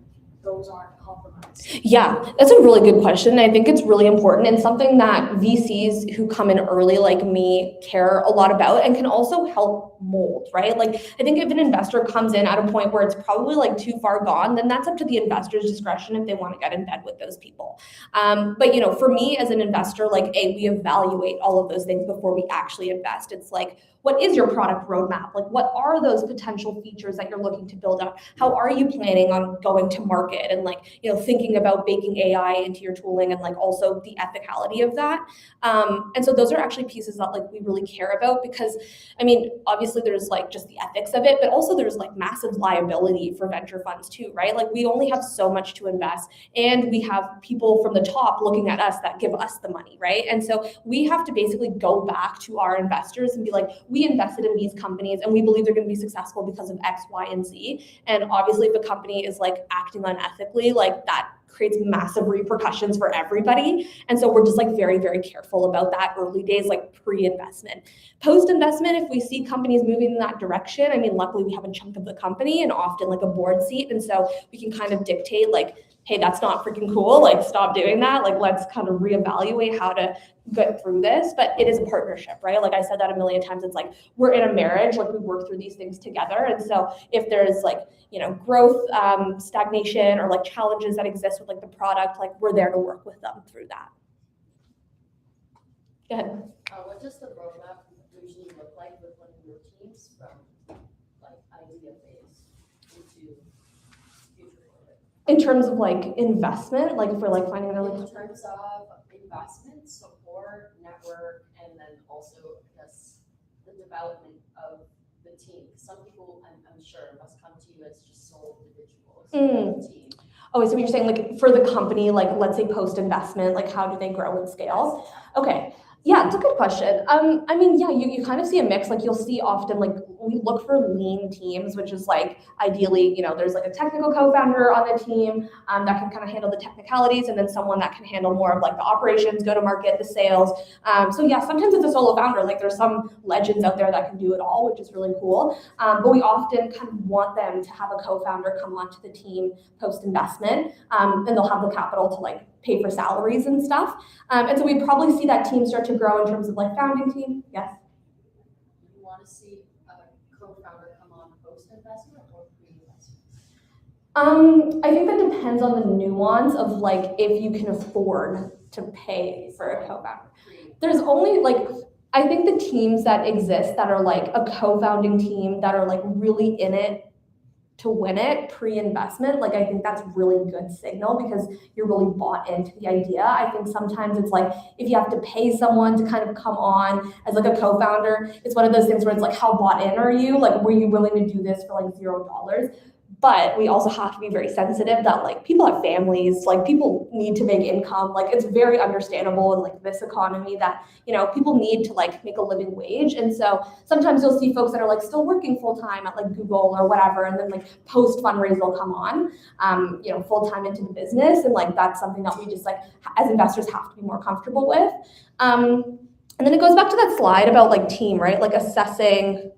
[SPEAKER 12] those aren't compromised? Yeah,
[SPEAKER 9] that's a really good question. I think it's really important and something that VCs who come in early like me care a lot about and can also help mold, right? Like I think if an investor comes in at a point where it's probably like too far gone, then that's up to the investor's discretion if they want to get in bed with those people. But for me as an investor, like we evaluate all of those things before we actually invest. It's like, what is your product roadmap? Like, what are those potential features that you're looking to build out? How are you planning on going to market and thinking about baking AI into your tooling and also the ethicality of that? And so those are actually pieces that we really care about because, obviously there's just the ethics of it, but also there's massive liability for venture funds too, right? We only have so much to invest and we have people from the top looking at us that give us the money, right? And so we have to basically go back to our investors and be like, we invested in these companies and we believe they're going to be successful because of X, Y, and Z. And obviously if a company is acting unethically, that creates massive repercussions for everybody. And so we're just very, very careful about that early days, pre-investment. Post-investment, if we see companies moving in that direction, luckily we have a chunk of the company and often a board seat. And so we can kind of dictate hey, that's not freaking cool. Stop doing that. Let's kind of reevaluate how to get through this. But it is a partnership, right? I said that a million times. It's we're in a marriage. We work through these things together. And so if there's growth, stagnation, or challenges that exist with the product, we're there to work with them through that. Go ahead.
[SPEAKER 13] What does the roadmap usually look like with one of your teams from idea phase into future
[SPEAKER 9] In terms of like investment, like if we're like finding another.
[SPEAKER 13] In terms of investment, support, network, and then also just the development of the team. Some people, I'm sure, must come to you as just sole individuals. Team.
[SPEAKER 9] Oh, so you're saying like for the company, like let's say post investment, like how do they grow and scale? Okay. Yeah, it's a good question. I mean, yeah, you kind of see a mix. Like you'll see often, like we look for lean teams, which is like ideally, there's like a technical co-founder on the team that can kind of handle the technicalities, and then someone that can handle more of like the operations, go to market, the sales. So yeah, sometimes it's a solo founder. Like there's some legends out there that can do it all, which is really cool. But we often kind of want them to have a co-founder come onto the team post investment, and they'll have the capital to like pay for salaries and stuff. And so we probably see that team start to grow in terms of like founding team. Yes.
[SPEAKER 13] You want to see a co-founder come on post-investment or pre-investment?
[SPEAKER 9] I think that depends on the nuance of like if you can afford to pay for a co-founder. There's only like, I think the teams that exist that are like a co-founding team that are like really in it to win it pre-investment, like I think that's really good signal because you're really bought into the idea. I think sometimes it's like if you have to pay someone to kind of come on as like a co-founder, it's one of those things where it's like how bought in are you? Like were you willing to do this for like $0? But we also have to be very sensitive that like people have families, like people need to make income. Like it's very understandable in like this economy that, people need to like make a living wage. And so sometimes you'll see folks that are like still working full time at like Google or whatever. And then like post fundraise will come on, full time into the business. And like, that's something that we just like as investors have to be more comfortable with. And then it goes back to that slide about like team, right? Like assessing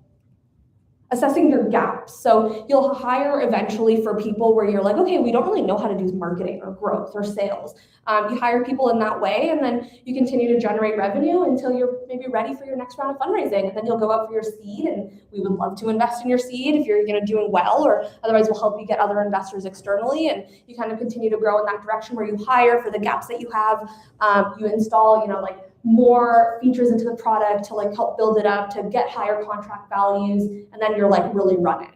[SPEAKER 9] your gaps. So you'll hire eventually for people where you're like, okay, we don't really know how to do marketing or growth or sales. You hire people in that way, and then you continue to generate revenue until you're maybe ready for your next round of fundraising. And then you'll go out for your seed, and we would love to invest in your seed if you're doing well, or otherwise we'll help you get other investors externally. And you kind of continue to grow in that direction where you hire for the gaps that you have. You install, like more features into the product to like help build it up to get higher contract values, and then you're like really running.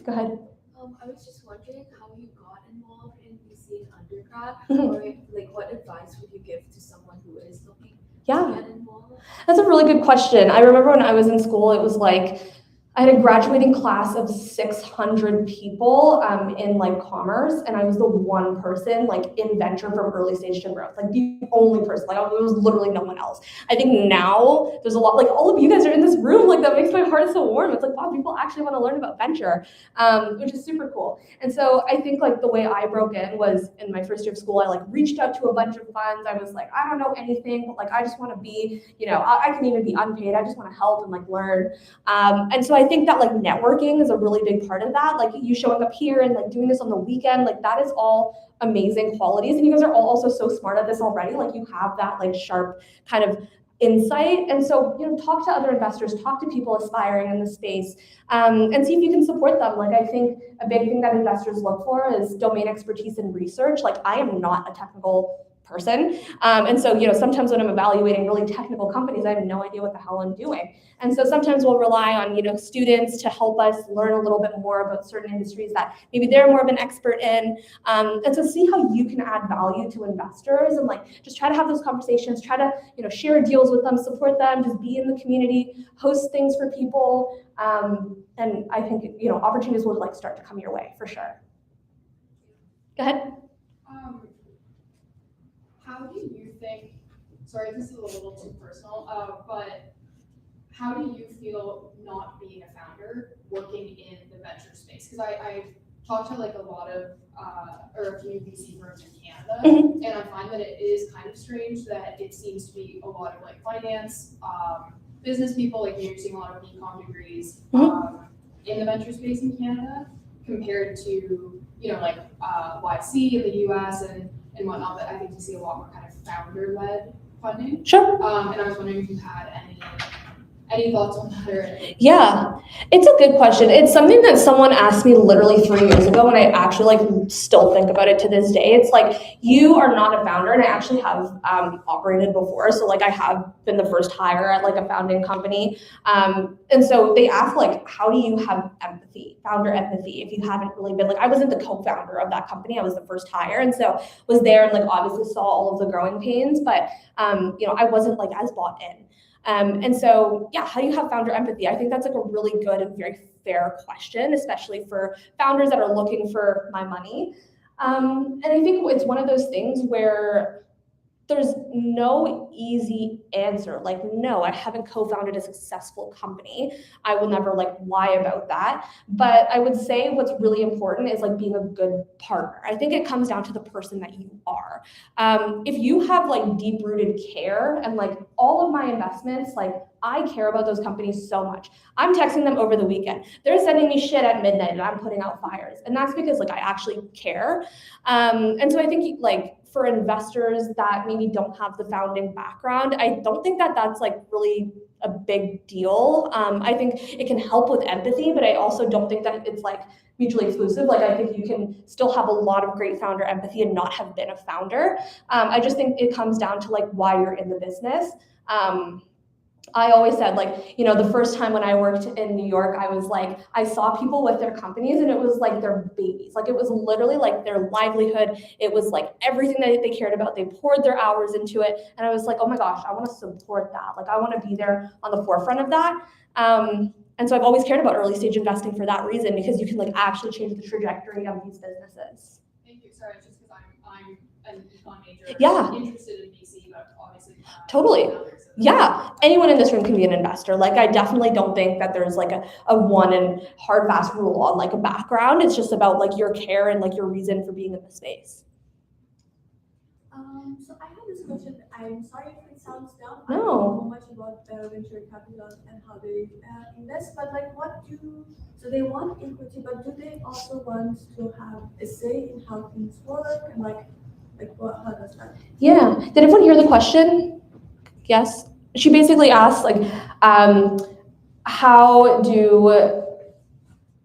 [SPEAKER 9] Go ahead.
[SPEAKER 14] I was just wondering how you got involved in VC in undergrad, or like what advice would you give to someone who is looking to get involved?
[SPEAKER 9] That's a really good question. I remember when I was in school, it was like I had a graduating class of 600 people in like commerce, and I was the one person like in venture from early stage to growth, like the only person. Like there was literally no one else. I think now there's a lot, like all of you guys are in this room, like that makes my heart so warm. It's like, wow, people actually want to learn about venture, which is super cool. And so I think like the way I broke in was in my first year of school, I like reached out to a bunch of funds. I was like, I don't know anything, but like I just want to be, I can even be unpaid. I just want to help and like learn. And so I think that like networking is a really big part of that. Like you showing up here and like doing this on the weekend, like that is all amazing qualities. And you guys are all also so smart at this already. Like you have that like sharp kind of insight. And so, talk to other investors, talk to people aspiring in the space, and see if you can support them. Like I think a big thing that investors look for is domain expertise in research. Like I am not a technical person. And so, sometimes when I'm evaluating really technical companies, I have no idea what the hell I'm doing. And so sometimes we'll rely on, students to help us learn a little bit more about certain industries that maybe they're more of an expert in. And so see how you can add value to investors and like, just try to have those conversations, try to, share deals with them, support them, just be in the community, host things for people. And I think, opportunities will like start to come your way for sure. Go ahead.
[SPEAKER 15] How do you think, sorry, this is a little too personal, but how do you feel not being a founder working in the venture space? Because I talked to like a lot of, or a few VC firms in Canada, and I find that it is kind of strange that it seems to be a lot of like finance, business people, like you're seeing a lot of econ degrees in the venture space in Canada compared to, like YC in the US and whatnot, but I think you see a lot more kind of founder-led funding.
[SPEAKER 9] Sure.
[SPEAKER 15] And I was wondering if you had Any thoughts on that? Or
[SPEAKER 9] Yeah, it's a good question. It's something that someone asked me literally 3 years ago, and I actually still think about it to this day. It's like, you are not a founder, and I actually have operated before. So I have been the first hire at a founding company. And so they ask how do you have empathy, founder empathy, if you haven't really been I wasn't the co-founder of that company. I was the first hire, and so was there and obviously saw all of the growing pains, but I wasn't as bought in. And so, yeah, how do you have founder empathy? I think that's a really good and very fair question, especially for founders that are looking for my money. And I think it's one of those things where there's no easy answer. No, I haven't co-founded a successful company. I will never lie about that. But I would say what's really important is being a good partner. I think it comes down to the person that you are. If you have deep-rooted care and all of my investments, I care about those companies so much. I'm texting them over the weekend. They're sending me shit at midnight and I'm putting out fires. And that's because I actually care. And so I think for investors that maybe don't have the founding background, I don't think that that's really a big deal. I think it can help with empathy, but I also don't think that it's mutually exclusive. I think you can still have a lot of great founder empathy and not have been a founder. I just think it comes down to why you're in the business. I always said, the first time when I worked in New York, I was I saw people with their companies and it was their babies. It was literally their livelihood. It was everything that they cared about. They poured their hours into it. And I was oh my gosh, I want to support that. I want to be there on the forefront of that. And so I've always cared about early stage investing for that reason, because you can actually change the trajectory of these businesses.
[SPEAKER 15] Thank you. Sorry, just because I'm an econ major.
[SPEAKER 9] Yeah.
[SPEAKER 15] Interested in VC, but obviously.
[SPEAKER 9] Totally. Yeah, anyone in this room can be an investor. I definitely don't think that there's a one and hard fast rule on a background. It's just about your care and your reason for being in the space.
[SPEAKER 6] So I have this question. I'm sorry if it sounds dumb.
[SPEAKER 9] No.
[SPEAKER 6] I don't know much about venture capital and how they invest, but so they want equity, but do they also want to have a say in how things work and how does that?
[SPEAKER 9] Yeah. Did everyone hear the question? Yes. She basically asked how do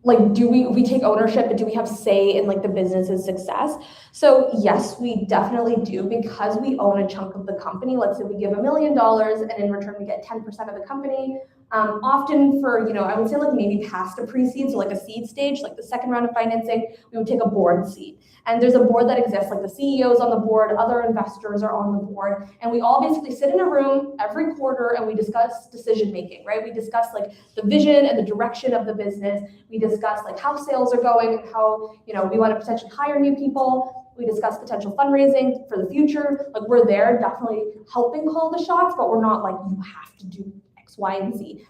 [SPEAKER 9] we take ownership, but do we have say in the business's success? So yes, we definitely do, because we own a chunk of the company. Let's say we give $1 million and in return we get 10% of the company. Often for, I would say maybe past a pre-seed, so a seed stage, the second round of financing, we would take a board seat. And there's a board that exists, the CEO's on the board, other investors are on the board, and we all basically sit in a room every quarter and we discuss decision making, right? We discuss the vision and the direction of the business. We discuss how sales are going and how, we want to potentially hire new people. We discuss potential fundraising for the future. We're there definitely helping call the shots, but we're not you have to do X, Y, and Z.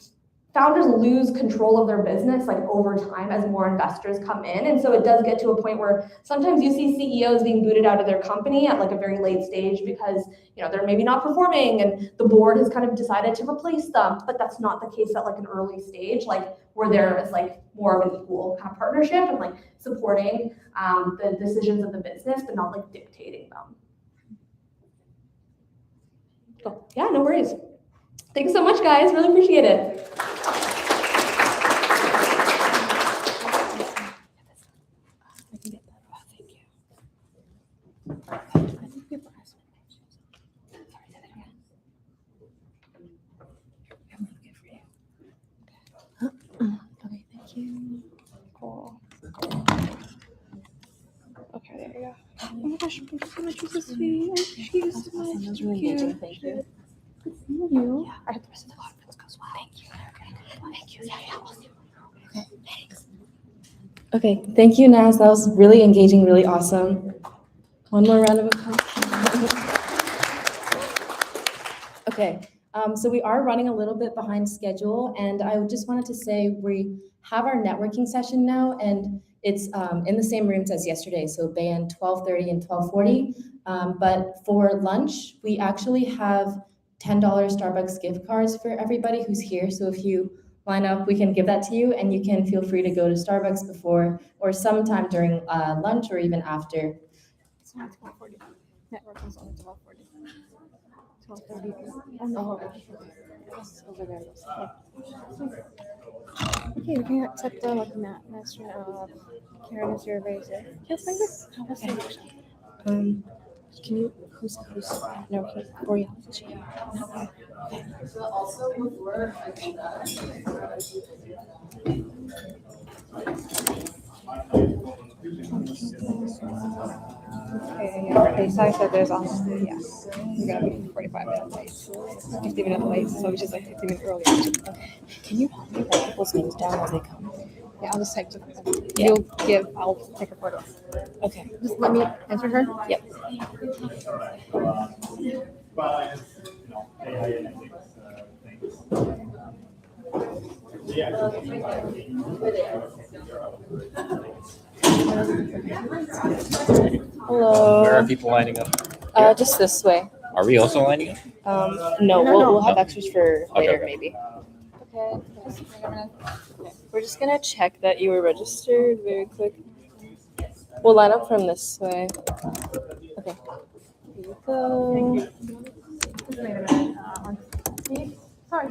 [SPEAKER 9] Founders lose control of their business over time as more investors come in. And so it does get to a point where sometimes you see CEOs being booted out of their company at a very late stage because, they're maybe not performing and the board has kind of decided to replace them. But that's not the case at an early stage. We're there as more of an equal kind of partnership and supporting the decisions of the business, but not dictating them. Cool. Yeah, no worries. Thanks so much, guys. Really appreciate it.
[SPEAKER 16] Okay, thank you. Cool. Okay, there we go. Oh my gosh, thank you so much. You're so sweet. Thank you so much.
[SPEAKER 8] That was really engaging. Thank you.
[SPEAKER 16] Good seeing you.
[SPEAKER 8] Yeah, I hope the rest of the conference goes well. Thank you. Thank you. Yeah, we'll see. Okay, thanks. Okay, thank you, Naz. That was really engaging, really awesome. One more round of applause. Okay, so we are running a little bit behind schedule, and I just wanted to say we have our networking session now, and it's in the same rooms as yesterday, so band 12:30 and 12:40. But for lunch, we actually have $10 Starbucks gift cards for everybody who's here. So if you line up, we can give that to you, and you can feel free to go to Starbucks before or sometime during lunch or even after.
[SPEAKER 16] It's not 12:40. Network was only 12:40. 12:30. Oh, no. It's over there. Okay, we can accept the like master of Karen is your razor. Yes, I guess. How was the workshop?
[SPEAKER 8] Can you, who's, no, Oriana.
[SPEAKER 13] So also before I do that,
[SPEAKER 16] Okay, so I said there's honestly, yeah, we're gonna be 45 minutes late. 50 minutes late, so we just like 50 minutes earlier.
[SPEAKER 8] Okay. Can you help me write people's names down as they come?
[SPEAKER 16] Yeah, I'll just type to
[SPEAKER 8] Yeah.
[SPEAKER 16] You'll give, I'll take a photo.
[SPEAKER 8] Okay.
[SPEAKER 16] Just let me answer her.
[SPEAKER 8] Yep. Hello.
[SPEAKER 17] Where are people lining up?
[SPEAKER 8] Just this way.
[SPEAKER 17] Are we also lining up?
[SPEAKER 8] No, we'll have
[SPEAKER 17] No.
[SPEAKER 8] extras for later,
[SPEAKER 17] Okay.
[SPEAKER 8] maybe. Okay. We're just gonna check that you were registered very quick. We'll line up from this way. Okay. Here you go.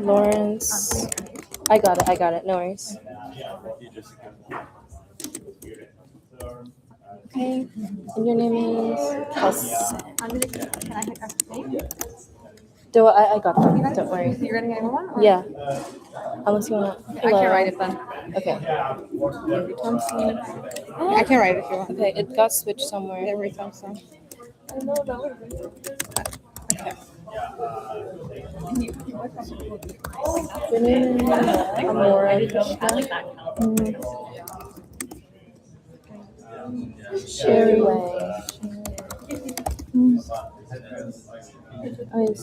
[SPEAKER 8] Lawrence. I got it. No worries. Okay. And your name is Kelsey. I got that. Don't worry.
[SPEAKER 16] You ready to one? Or?
[SPEAKER 8] Yeah. Unless you wanna.
[SPEAKER 16] I can write it then.
[SPEAKER 8] Okay. Avery Thompson.
[SPEAKER 16] I can write it if you want.
[SPEAKER 8] Okay, it got switched somewhere.
[SPEAKER 16] Avery Thompson.
[SPEAKER 8] I know that would be okay. Your name is Amora. Sherry Wang. Oh, yes,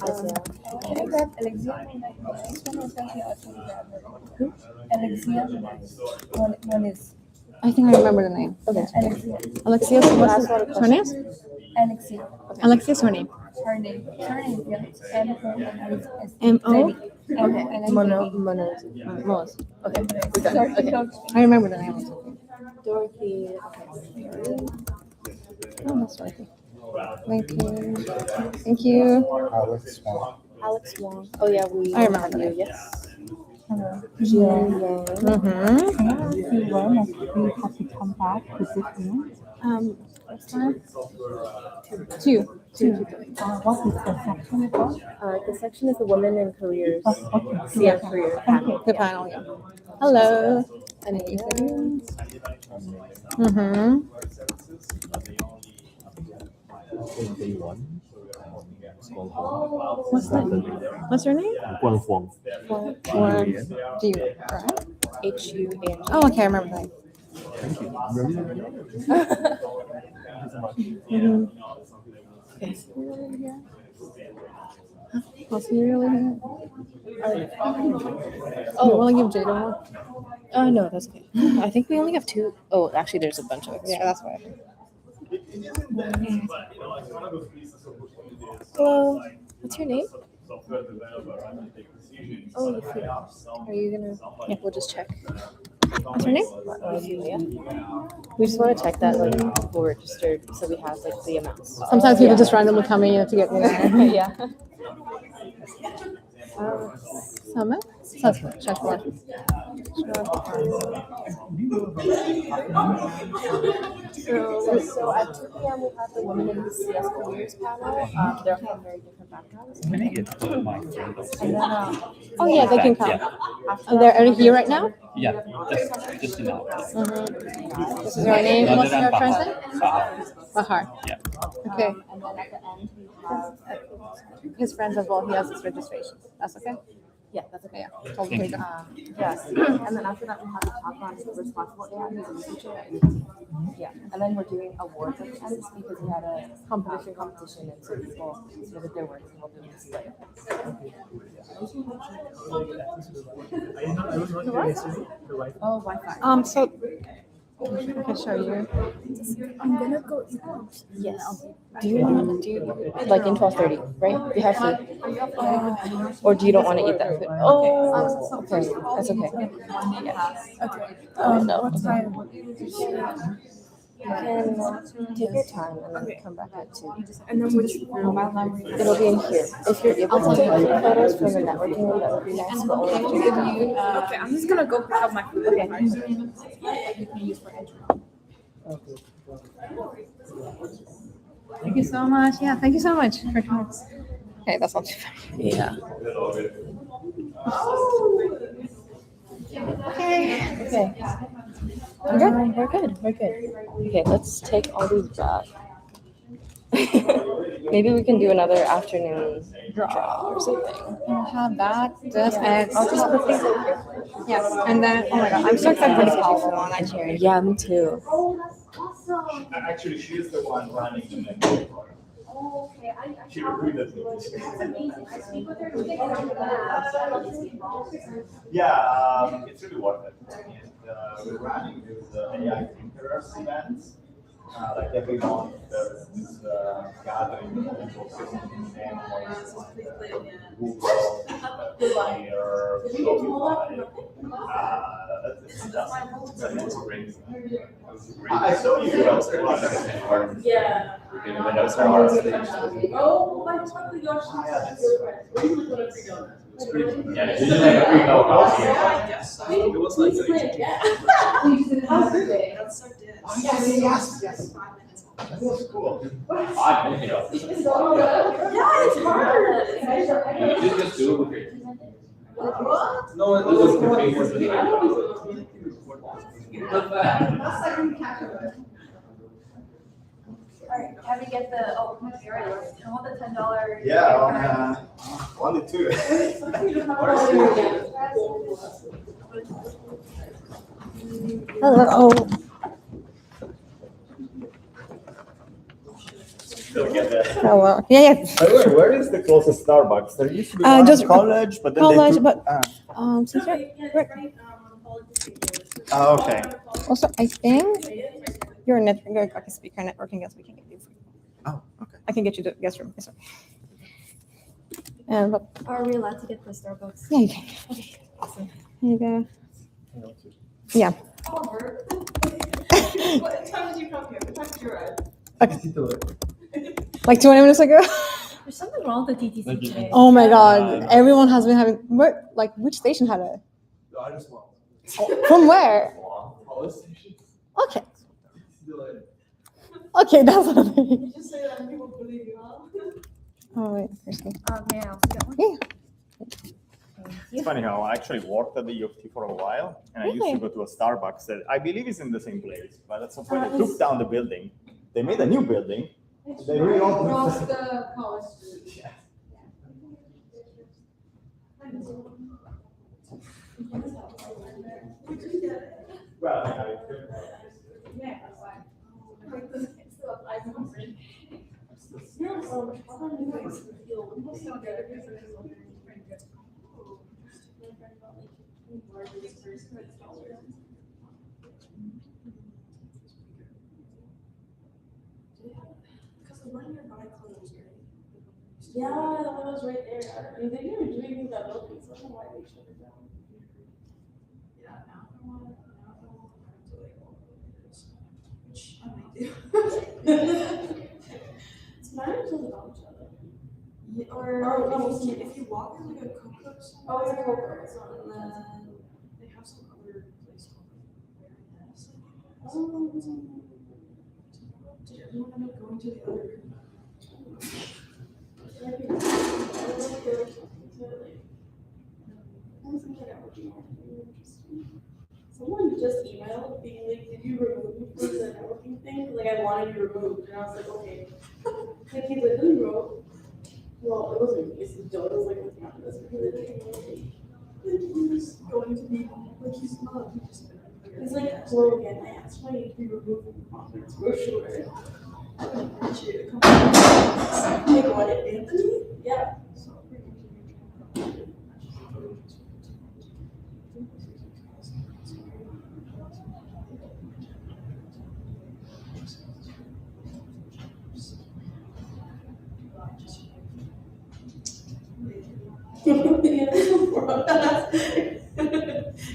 [SPEAKER 18] Can I grab Alexia? Who? Alexia. One is.
[SPEAKER 16] I think I remember the name.
[SPEAKER 18] Okay. Alexia.
[SPEAKER 16] Alexia, what's her name?
[SPEAKER 18] Alexia.
[SPEAKER 16] Alexia's her name.
[SPEAKER 18] Her name, yeah.
[SPEAKER 16] M-O?
[SPEAKER 18] Okay, and then
[SPEAKER 8] Monos. Okay, we're done. Okay.
[SPEAKER 16] I remember the name.
[SPEAKER 8] Dorothy.
[SPEAKER 16] Oh, that's Dorothy. Thank you. Thank you.
[SPEAKER 8] Alex Wong. Oh yeah,
[SPEAKER 16] I remember
[SPEAKER 8] you.
[SPEAKER 16] that.
[SPEAKER 8] Yes.
[SPEAKER 18] Jill Yang.
[SPEAKER 16] Mm-hmm.
[SPEAKER 18] Can I ask you when you have to come back to this room?
[SPEAKER 16] What's time? Two.
[SPEAKER 18] What is the section about?
[SPEAKER 8] The section is the Women in Careers.
[SPEAKER 18] Oh, okay.
[SPEAKER 8] CF Career panel.
[SPEAKER 16] The panel, yeah. Hello.
[SPEAKER 8] And you.
[SPEAKER 16] Mm-hmm. What's that? What's her name?
[SPEAKER 17] Guan Huang.
[SPEAKER 16] Do you right?
[SPEAKER 8] H-U-A-N.
[SPEAKER 16] Oh, okay, I remember that.
[SPEAKER 17] Thank you.
[SPEAKER 16] Mm-hmm. Was he really here?
[SPEAKER 8] Oh,
[SPEAKER 16] you want to give Jada one?
[SPEAKER 8] No, that's okay. I think we only have two. Oh, actually, there's a bunch of extra.
[SPEAKER 16] Yeah, that's why.
[SPEAKER 8] Hello. What's your name? Oh, you feel. Are you gonna? Yeah, we'll just check.
[SPEAKER 16] What's your name?
[SPEAKER 8] We just want to check that like people were registered, so we have like the amounts.
[SPEAKER 16] Sometimes people just randomly come in to get me.
[SPEAKER 8] Yeah.
[SPEAKER 16] Summer? Check one.
[SPEAKER 8] So at 2 p.m. we have the Women in the CS Careers panel. They're from very different backgrounds.
[SPEAKER 17] Can I get my friend?
[SPEAKER 8] And then,
[SPEAKER 16] Oh yeah, they can come.
[SPEAKER 17] Yeah.
[SPEAKER 16] And they're here right now?
[SPEAKER 17] Yeah, just now.
[SPEAKER 16] Mm-hmm. This is your name. What's your friend's name? Bahar.
[SPEAKER 17] Yeah.
[SPEAKER 16] Okay.
[SPEAKER 8] and then at the end we have.
[SPEAKER 16] His friends as well. He has his registration. That's okay.
[SPEAKER 8] Yeah, that's okay.
[SPEAKER 16] Yeah. Totally good.
[SPEAKER 8] Yes. And then after that we have a talk on responsible AI as a researcher at UofT. Yeah. And then we're doing awards at the end because we had a competition and so people submitted their work and we'll do a display. Oh, Wi-Fi.
[SPEAKER 16] So I can show you.
[SPEAKER 18] I'm gonna go eat lunch.
[SPEAKER 8] Yes. Do you like in 12:30, right? You have food. Or do you don't want to eat that food? Oh, okay. That's okay.
[SPEAKER 18] Okay.
[SPEAKER 8] Oh, no.
[SPEAKER 18] What time?
[SPEAKER 8] can take your time and then come back at 2.
[SPEAKER 16] And then which room?
[SPEAKER 8] It'll be in here. If you're able to take photos from the networking room, that would be nice. But only if you can.
[SPEAKER 16] Okay, I'm just gonna go pick up my food.
[SPEAKER 8] Okay.
[SPEAKER 16] You can use for entry. Thank you so much. Yeah, thank you so much for coming. Okay, that's not too bad.
[SPEAKER 8] Yeah.
[SPEAKER 16] Okay.
[SPEAKER 8] Okay. We're good. We're good. We're good. Okay, let's take all these back. Maybe we can do another afternoon draw or something.
[SPEAKER 16] I'll have that, this,
[SPEAKER 8] Yeah.
[SPEAKER 16] and I'll just put these in here. Yes, and then, oh my god, I'm so excited for the powerful one, actually.
[SPEAKER 8] Yeah, me too.
[SPEAKER 4] Actually, she's the one running the network.
[SPEAKER 3] Okay,
[SPEAKER 4] She recruited me.
[SPEAKER 3] I speak with her today.
[SPEAKER 4] Yeah, it's really worth it. And we're running this AI thinkers events. Like every month, there's this gathering of people sitting in families, Google, Fire, Shopify. That's great. I saw you.
[SPEAKER 6] Yeah. Oh, my gosh.
[SPEAKER 4] Yeah,
[SPEAKER 6] It was like
[SPEAKER 4] Yes. That was cool.
[SPEAKER 6] 5 minutes. It's so good. Yeah, it's hard.
[SPEAKER 10] You just do it.
[SPEAKER 6] What?
[SPEAKER 10] No, it was the
[SPEAKER 3] Alright, how do you get the, oh, you already looked. I want the $10.
[SPEAKER 4] Yeah, on the 2.
[SPEAKER 16] Hello. Hello. Yeah, yeah.
[SPEAKER 4] By the way, where is the closest Starbucks? There used to be one
[SPEAKER 16] Just
[SPEAKER 4] in college, but then
[SPEAKER 16] college,
[SPEAKER 4] they took,
[SPEAKER 16] but since you're
[SPEAKER 4] Oh, okay.
[SPEAKER 16] also, I think you're a network. I can speak our networking guest. We can get you.
[SPEAKER 4] Oh, okay.
[SPEAKER 16] I can get you the guest room. Yes, sir. But
[SPEAKER 14] Are we allowed to get the Starbucks?
[SPEAKER 16] yeah, you can.
[SPEAKER 14] Okay, awesome.
[SPEAKER 16] Here you go. Yeah.
[SPEAKER 6] What time did you come here? What time did you arrive?
[SPEAKER 16] Like 20 minutes ago.
[SPEAKER 14] There's something wrong with the TTC today.
[SPEAKER 16] Oh my God! Everyone has been having. Where? Like which station had it?
[SPEAKER 10] I just want.
[SPEAKER 16] From where?
[SPEAKER 10] Police station.
[SPEAKER 16] Okay. Okay, that's what I mean.
[SPEAKER 6] You just say that and people believe you, huh?
[SPEAKER 16] Oh wait, seriously.
[SPEAKER 14] May I also get one?
[SPEAKER 16] Yeah.
[SPEAKER 4] It's funny how I actually worked at the UofT for a while, and I used to go to a Starbucks that I believe is in the same place, but at some point they took down the building. They made a new building. They reopened
[SPEAKER 6] Across the college street.
[SPEAKER 4] Yeah. Well, I could.
[SPEAKER 6] Yeah, that's fine. It's still a 500. Yeah, so how about you guys feel? What's so good? Because the one nearby closed, right? Yeah, the one was right there. I mean, they were doing that building, so I don't know why they shut it down. Yeah, now I want to like which I might do. It's not until about each other. Yeah, or if you walk in like a Coco or something. Oh, it's a Coco. And then they have some other place called did everyone end up going to the other? Someone just emailed being like, did you remove me from the networking thing? Like, I wanted you removed, and I was like, okay. Like, he literally wrote, well, it wasn't me, it's Joe, it was like, looking after this, but he literally like, he was going to be, like, he's not, he's like, hello again, I asked why you'd be removed from the conference, we're sure. I would appreciate a couple of like, what, Anthony? Yeah.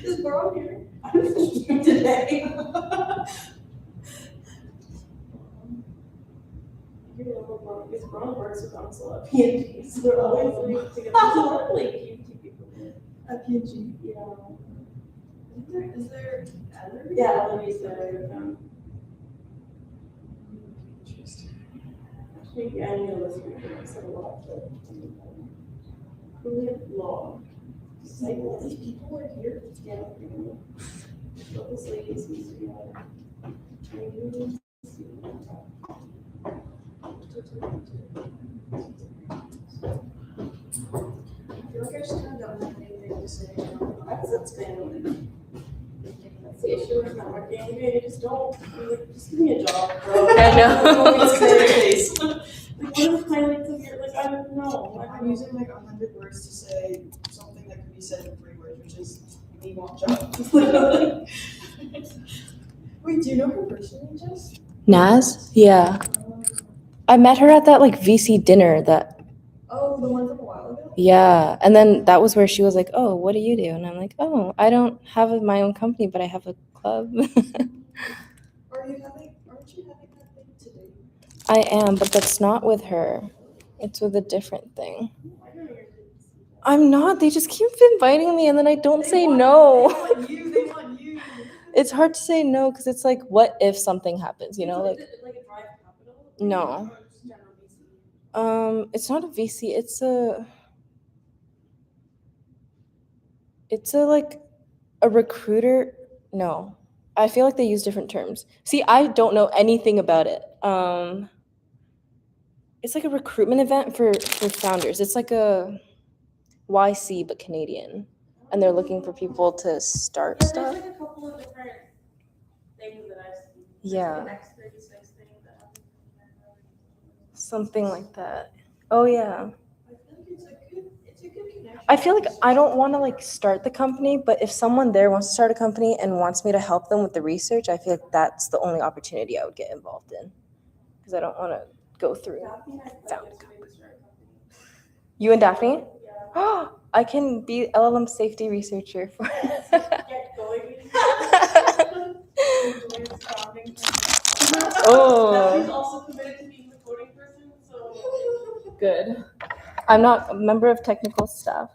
[SPEAKER 6] Is Bro here? I'm today. Because Ron works with almost a lot of PNGs, so they're always like together. There's a lot of like PNG people. A PNG, yeah. Is there Ellery? Yeah, Ellery's there. Actually, I know this week, I said a lot, but we have law. It's like, well, these people are here. Yeah. But this lady seems to be like, I feel like I just kind of don't have anything to say. That's been that's the issue with not working. I just don't. Like, just give me a job, bro.
[SPEAKER 8] I know.
[SPEAKER 6] Like, what if I like to hear? Like, I don't know.
[SPEAKER 11] I'm using like 100 words to say something that could be said in 3 words, which is we want jobs. Wait, do you know her personally, Jess?
[SPEAKER 8] Naz? Yeah. I met her at that like VC dinner that.
[SPEAKER 11] Oh, the one from a while ago?
[SPEAKER 8] Yeah. And then that was where she was like, oh, what do you do? And I'm like, oh, I don't have my own company, but I have a club.
[SPEAKER 11] Aren't you having that thing today?
[SPEAKER 8] I am, but that's not with her. It's with a different thing. I'm not. They just keep inviting me and then I don't say no.
[SPEAKER 6] They want you.
[SPEAKER 8] It's hard to say no because it's like, what if something happens, you know? Like,
[SPEAKER 6] a drive capital?
[SPEAKER 8] no. It's not a VC. It's a like a recruiter. No, I feel like they use different terms. See, I don't know anything about it. It's like a recruitment event for founders. It's like a YC but Canadian, and they're looking for people to start stuff.
[SPEAKER 6] There's like a couple of different things that I've seen.
[SPEAKER 8] Yeah.
[SPEAKER 6] There's like an X36 thing that happens.
[SPEAKER 8] Something like that. Oh yeah.
[SPEAKER 6] I feel like it's a good connection.
[SPEAKER 8] I feel like I don't want to like start the company, but if someone there wants to start a company and wants me to help them with the research, I feel like that's the only opportunity I would get involved in, because I don't want to go through found a company. You and Daphne? Yeah. I can be LLM safety researcher for.
[SPEAKER 6] Get going.
[SPEAKER 8] Oh.
[SPEAKER 6] Daphne's also committed to being the coding person, so.
[SPEAKER 8] Good. I'm not a member of technical staff.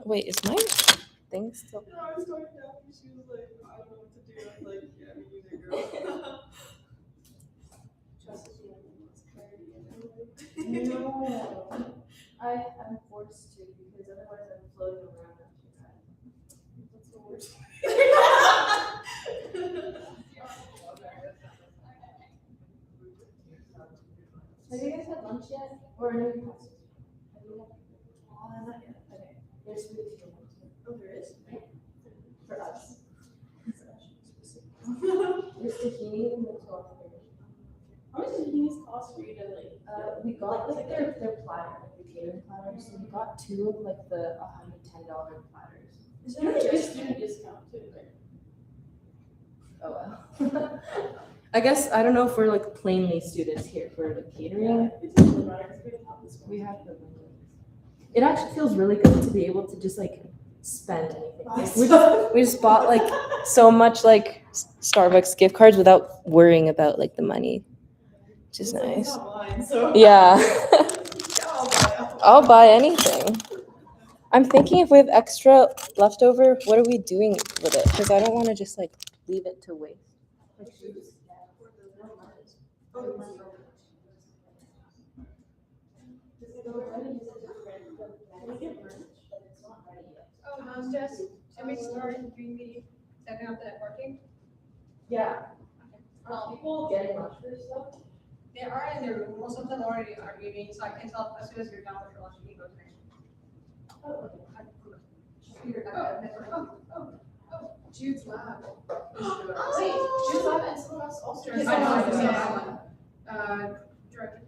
[SPEAKER 8] Wait, is my thing still?
[SPEAKER 6] No, I was talking to Daphne, she was like, I don't know what to do. I was like, yeah, me neither, girl. Trust is the only one's clarity.
[SPEAKER 7] No, I'm forced to because otherwise I'm floating around after that. That's the worst. Have you guys had lunch yet? Or no, you have? Not yet. Okay. There's food here.
[SPEAKER 6] Oh, there is?
[SPEAKER 7] For us. There's tahini and the 12.
[SPEAKER 6] How much does these cost for you to like?
[SPEAKER 7] We got like their platter, like the catering platters. So we got 2 of like the $110 platters.
[SPEAKER 6] Is there like a student discount too?
[SPEAKER 7] Oh well. I guess I don't know if we're like plainly students here for the catering. We have the. It actually feels really good to be able to just like spend anything. Like, we just bought like so much like Starbucks gift cards without worrying about like the money, which is nice. Yeah. I'll buy anything. I'm thinking if we have extra leftover, what are we doing with it? Because I don't want to just like leave it to waste.
[SPEAKER 15] Jess, should we start doing the setting up the networking?
[SPEAKER 7] Yeah. Are people getting lunch for stuff?
[SPEAKER 15] They are in their room. Most of them already are leaving, so I can tell as soon as you're done with your lunch, you can go to Jude's lab.
[SPEAKER 5] Wait, Jude's lab and someone else also.
[SPEAKER 15] Directed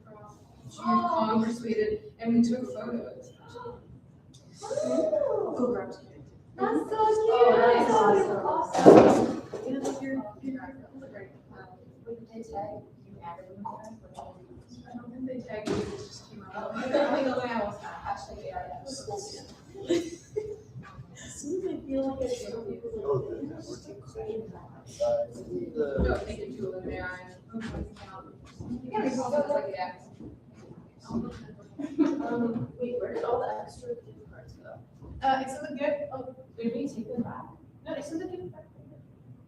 [SPEAKER 15] from Jude, Kong persuaded, and we took photos.
[SPEAKER 6] Go grab some.
[SPEAKER 7] That's so cute.
[SPEAKER 5] Oh, nice.
[SPEAKER 7] Awesome.
[SPEAKER 15] You know, like your
[SPEAKER 7] They tag you added them there?
[SPEAKER 15] I don't think they tagged you, it just came out.
[SPEAKER 7] I think the way I was actually yeah.
[SPEAKER 6] As soon as I feel like I show people like
[SPEAKER 15] No, they can do it there.
[SPEAKER 5] Wait, where did all the extra gift cards go?
[SPEAKER 15] It's in the gift. Oh,
[SPEAKER 5] Did we take them back?
[SPEAKER 15] no, it's in the gift.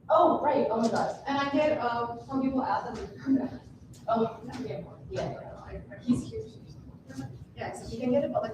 [SPEAKER 5] Oh, right, oh my gosh.
[SPEAKER 15] And I get some people ask them to come back.
[SPEAKER 5] Oh,
[SPEAKER 15] Yeah. He's cute. Yeah, so you can get it, but like.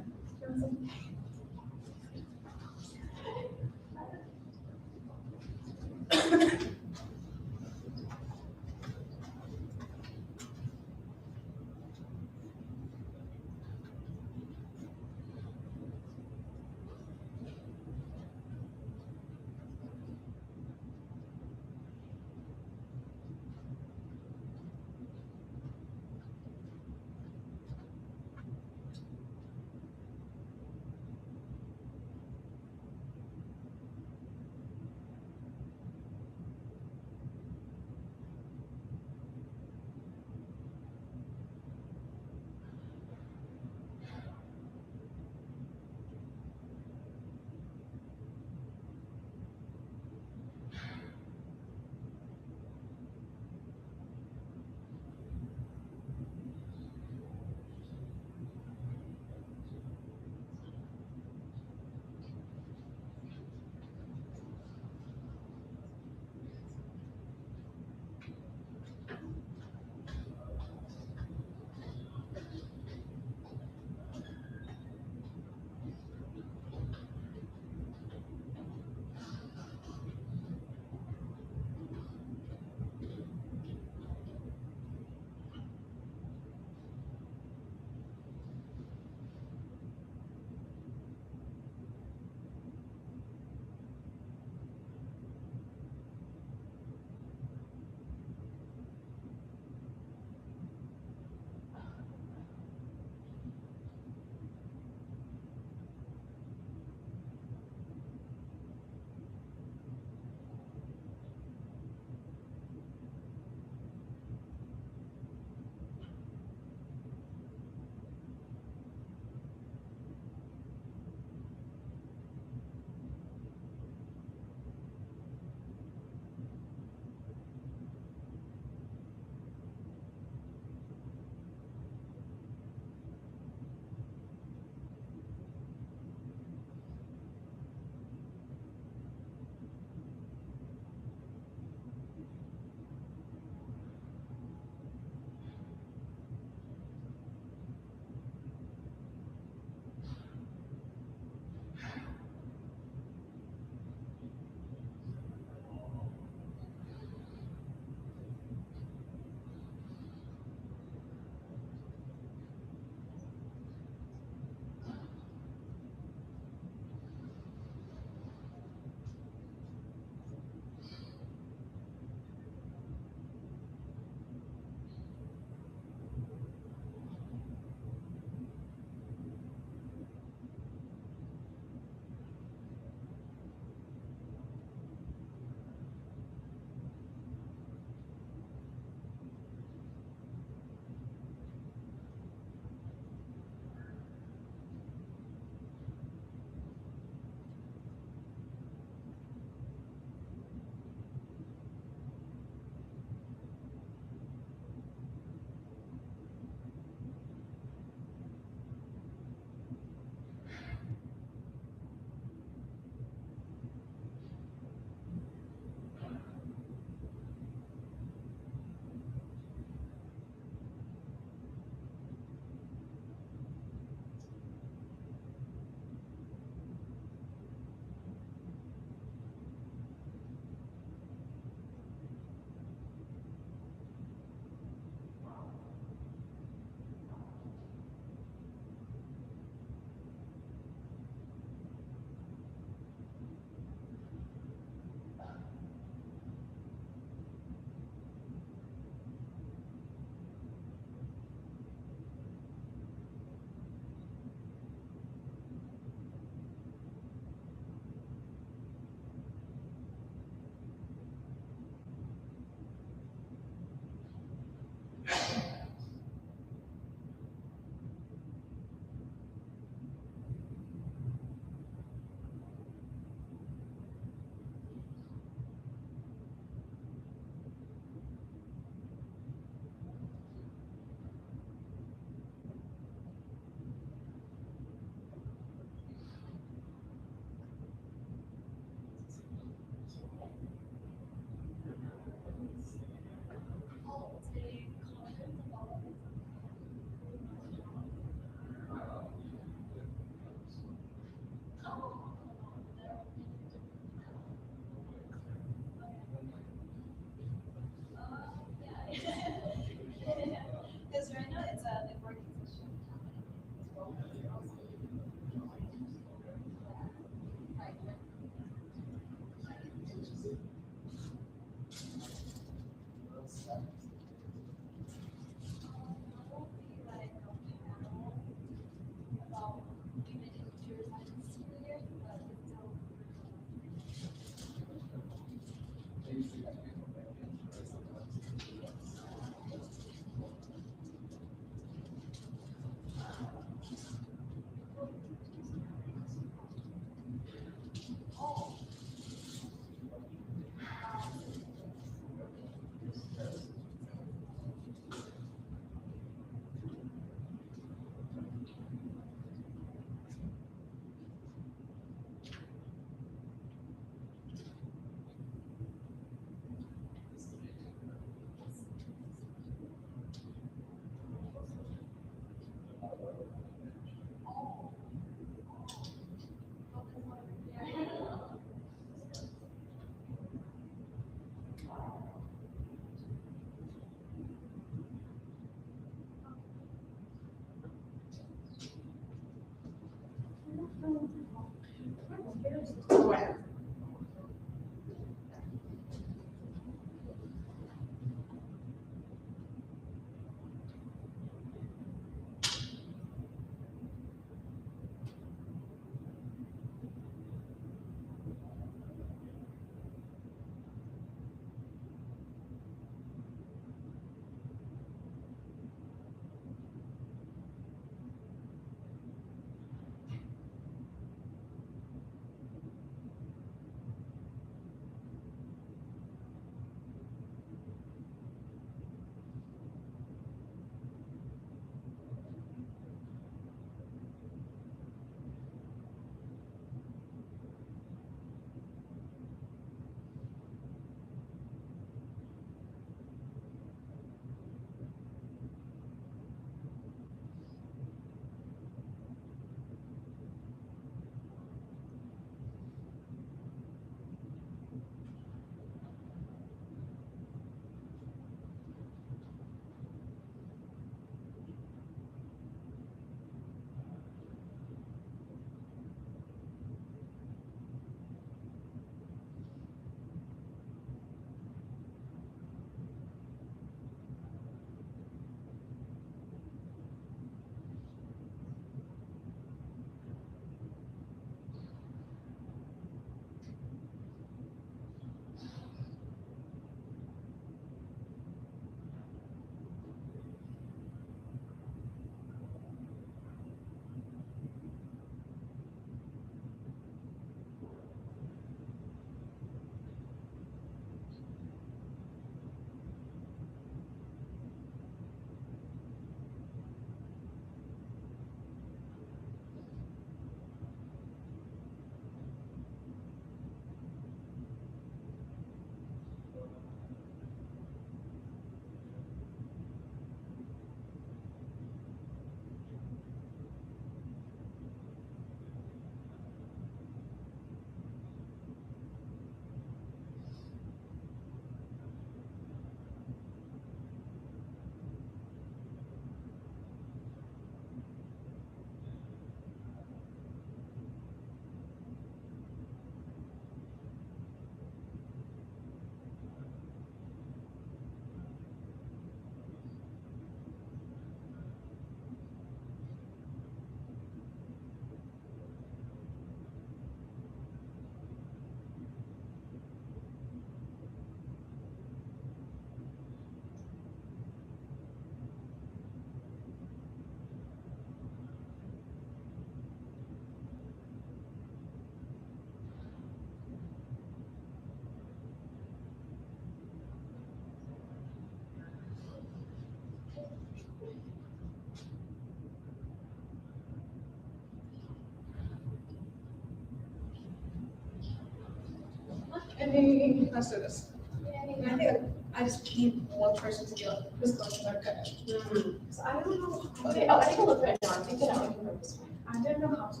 [SPEAKER 15] Hey, let's do this. I think I just need one person to be like, this question are good. So I don't know. Okay, I think I'll look right now. I think that I can remember this one. I don't know how to.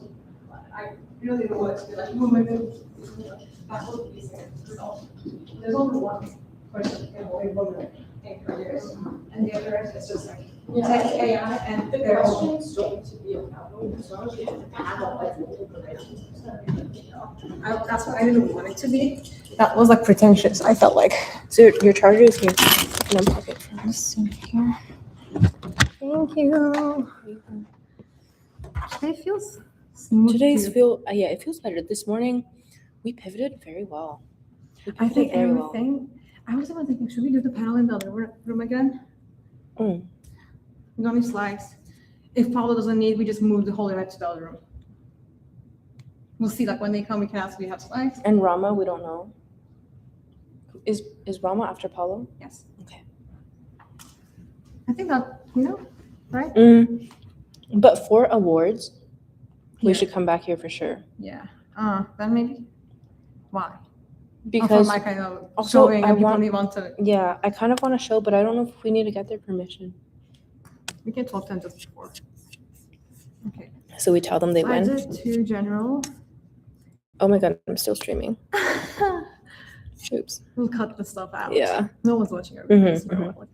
[SPEAKER 15] I really don't want it to be like, oh my goodness. That would be easier. So there's only one question in women in careers, and the other is just like tech AI and the question is going to be about that's what I didn't want it to be. That was like pretentious, I felt like.
[SPEAKER 9] So your charger is here. And I'm pocket. This in here. Thank you. Today feels smooth.
[SPEAKER 8] Today's
[SPEAKER 9] too.
[SPEAKER 8] it feels better. This morning, we pivoted very well.
[SPEAKER 9] I think everything. I was even thinking, should we do the panel in the other room again?
[SPEAKER 8] Mm.
[SPEAKER 9] We don't need slides. If Pablo doesn't need, we just move the whole event to the other room. We'll see. Like when they come, we can ask. We have slides.
[SPEAKER 8] And Rama, we don't know. Is Rama after Paulo?
[SPEAKER 9] Yes.
[SPEAKER 8] Okay.
[SPEAKER 9] I think that right?
[SPEAKER 8] But for awards, we
[SPEAKER 9] Yeah.
[SPEAKER 8] should come back here for sure.
[SPEAKER 9] Yeah. Then maybe. Why?
[SPEAKER 8] Because
[SPEAKER 9] my kind of
[SPEAKER 8] also
[SPEAKER 9] showing
[SPEAKER 8] I
[SPEAKER 9] and people
[SPEAKER 8] want.
[SPEAKER 9] only want to.
[SPEAKER 8] Yeah, I kind of want to show, but I don't know if we need to get their permission.
[SPEAKER 9] We can talk to them just before. Okay.
[SPEAKER 8] So we tell them they
[SPEAKER 9] I
[SPEAKER 8] win.
[SPEAKER 9] did two general.
[SPEAKER 8] Oh my god, I'm still streaming. Oops.
[SPEAKER 9] We'll cut the stuff out.
[SPEAKER 8] Yeah.
[SPEAKER 9] No one's watching our
[SPEAKER 8] Mhm,
[SPEAKER 9] videos for a
[SPEAKER 8] mhm.
[SPEAKER 9] while.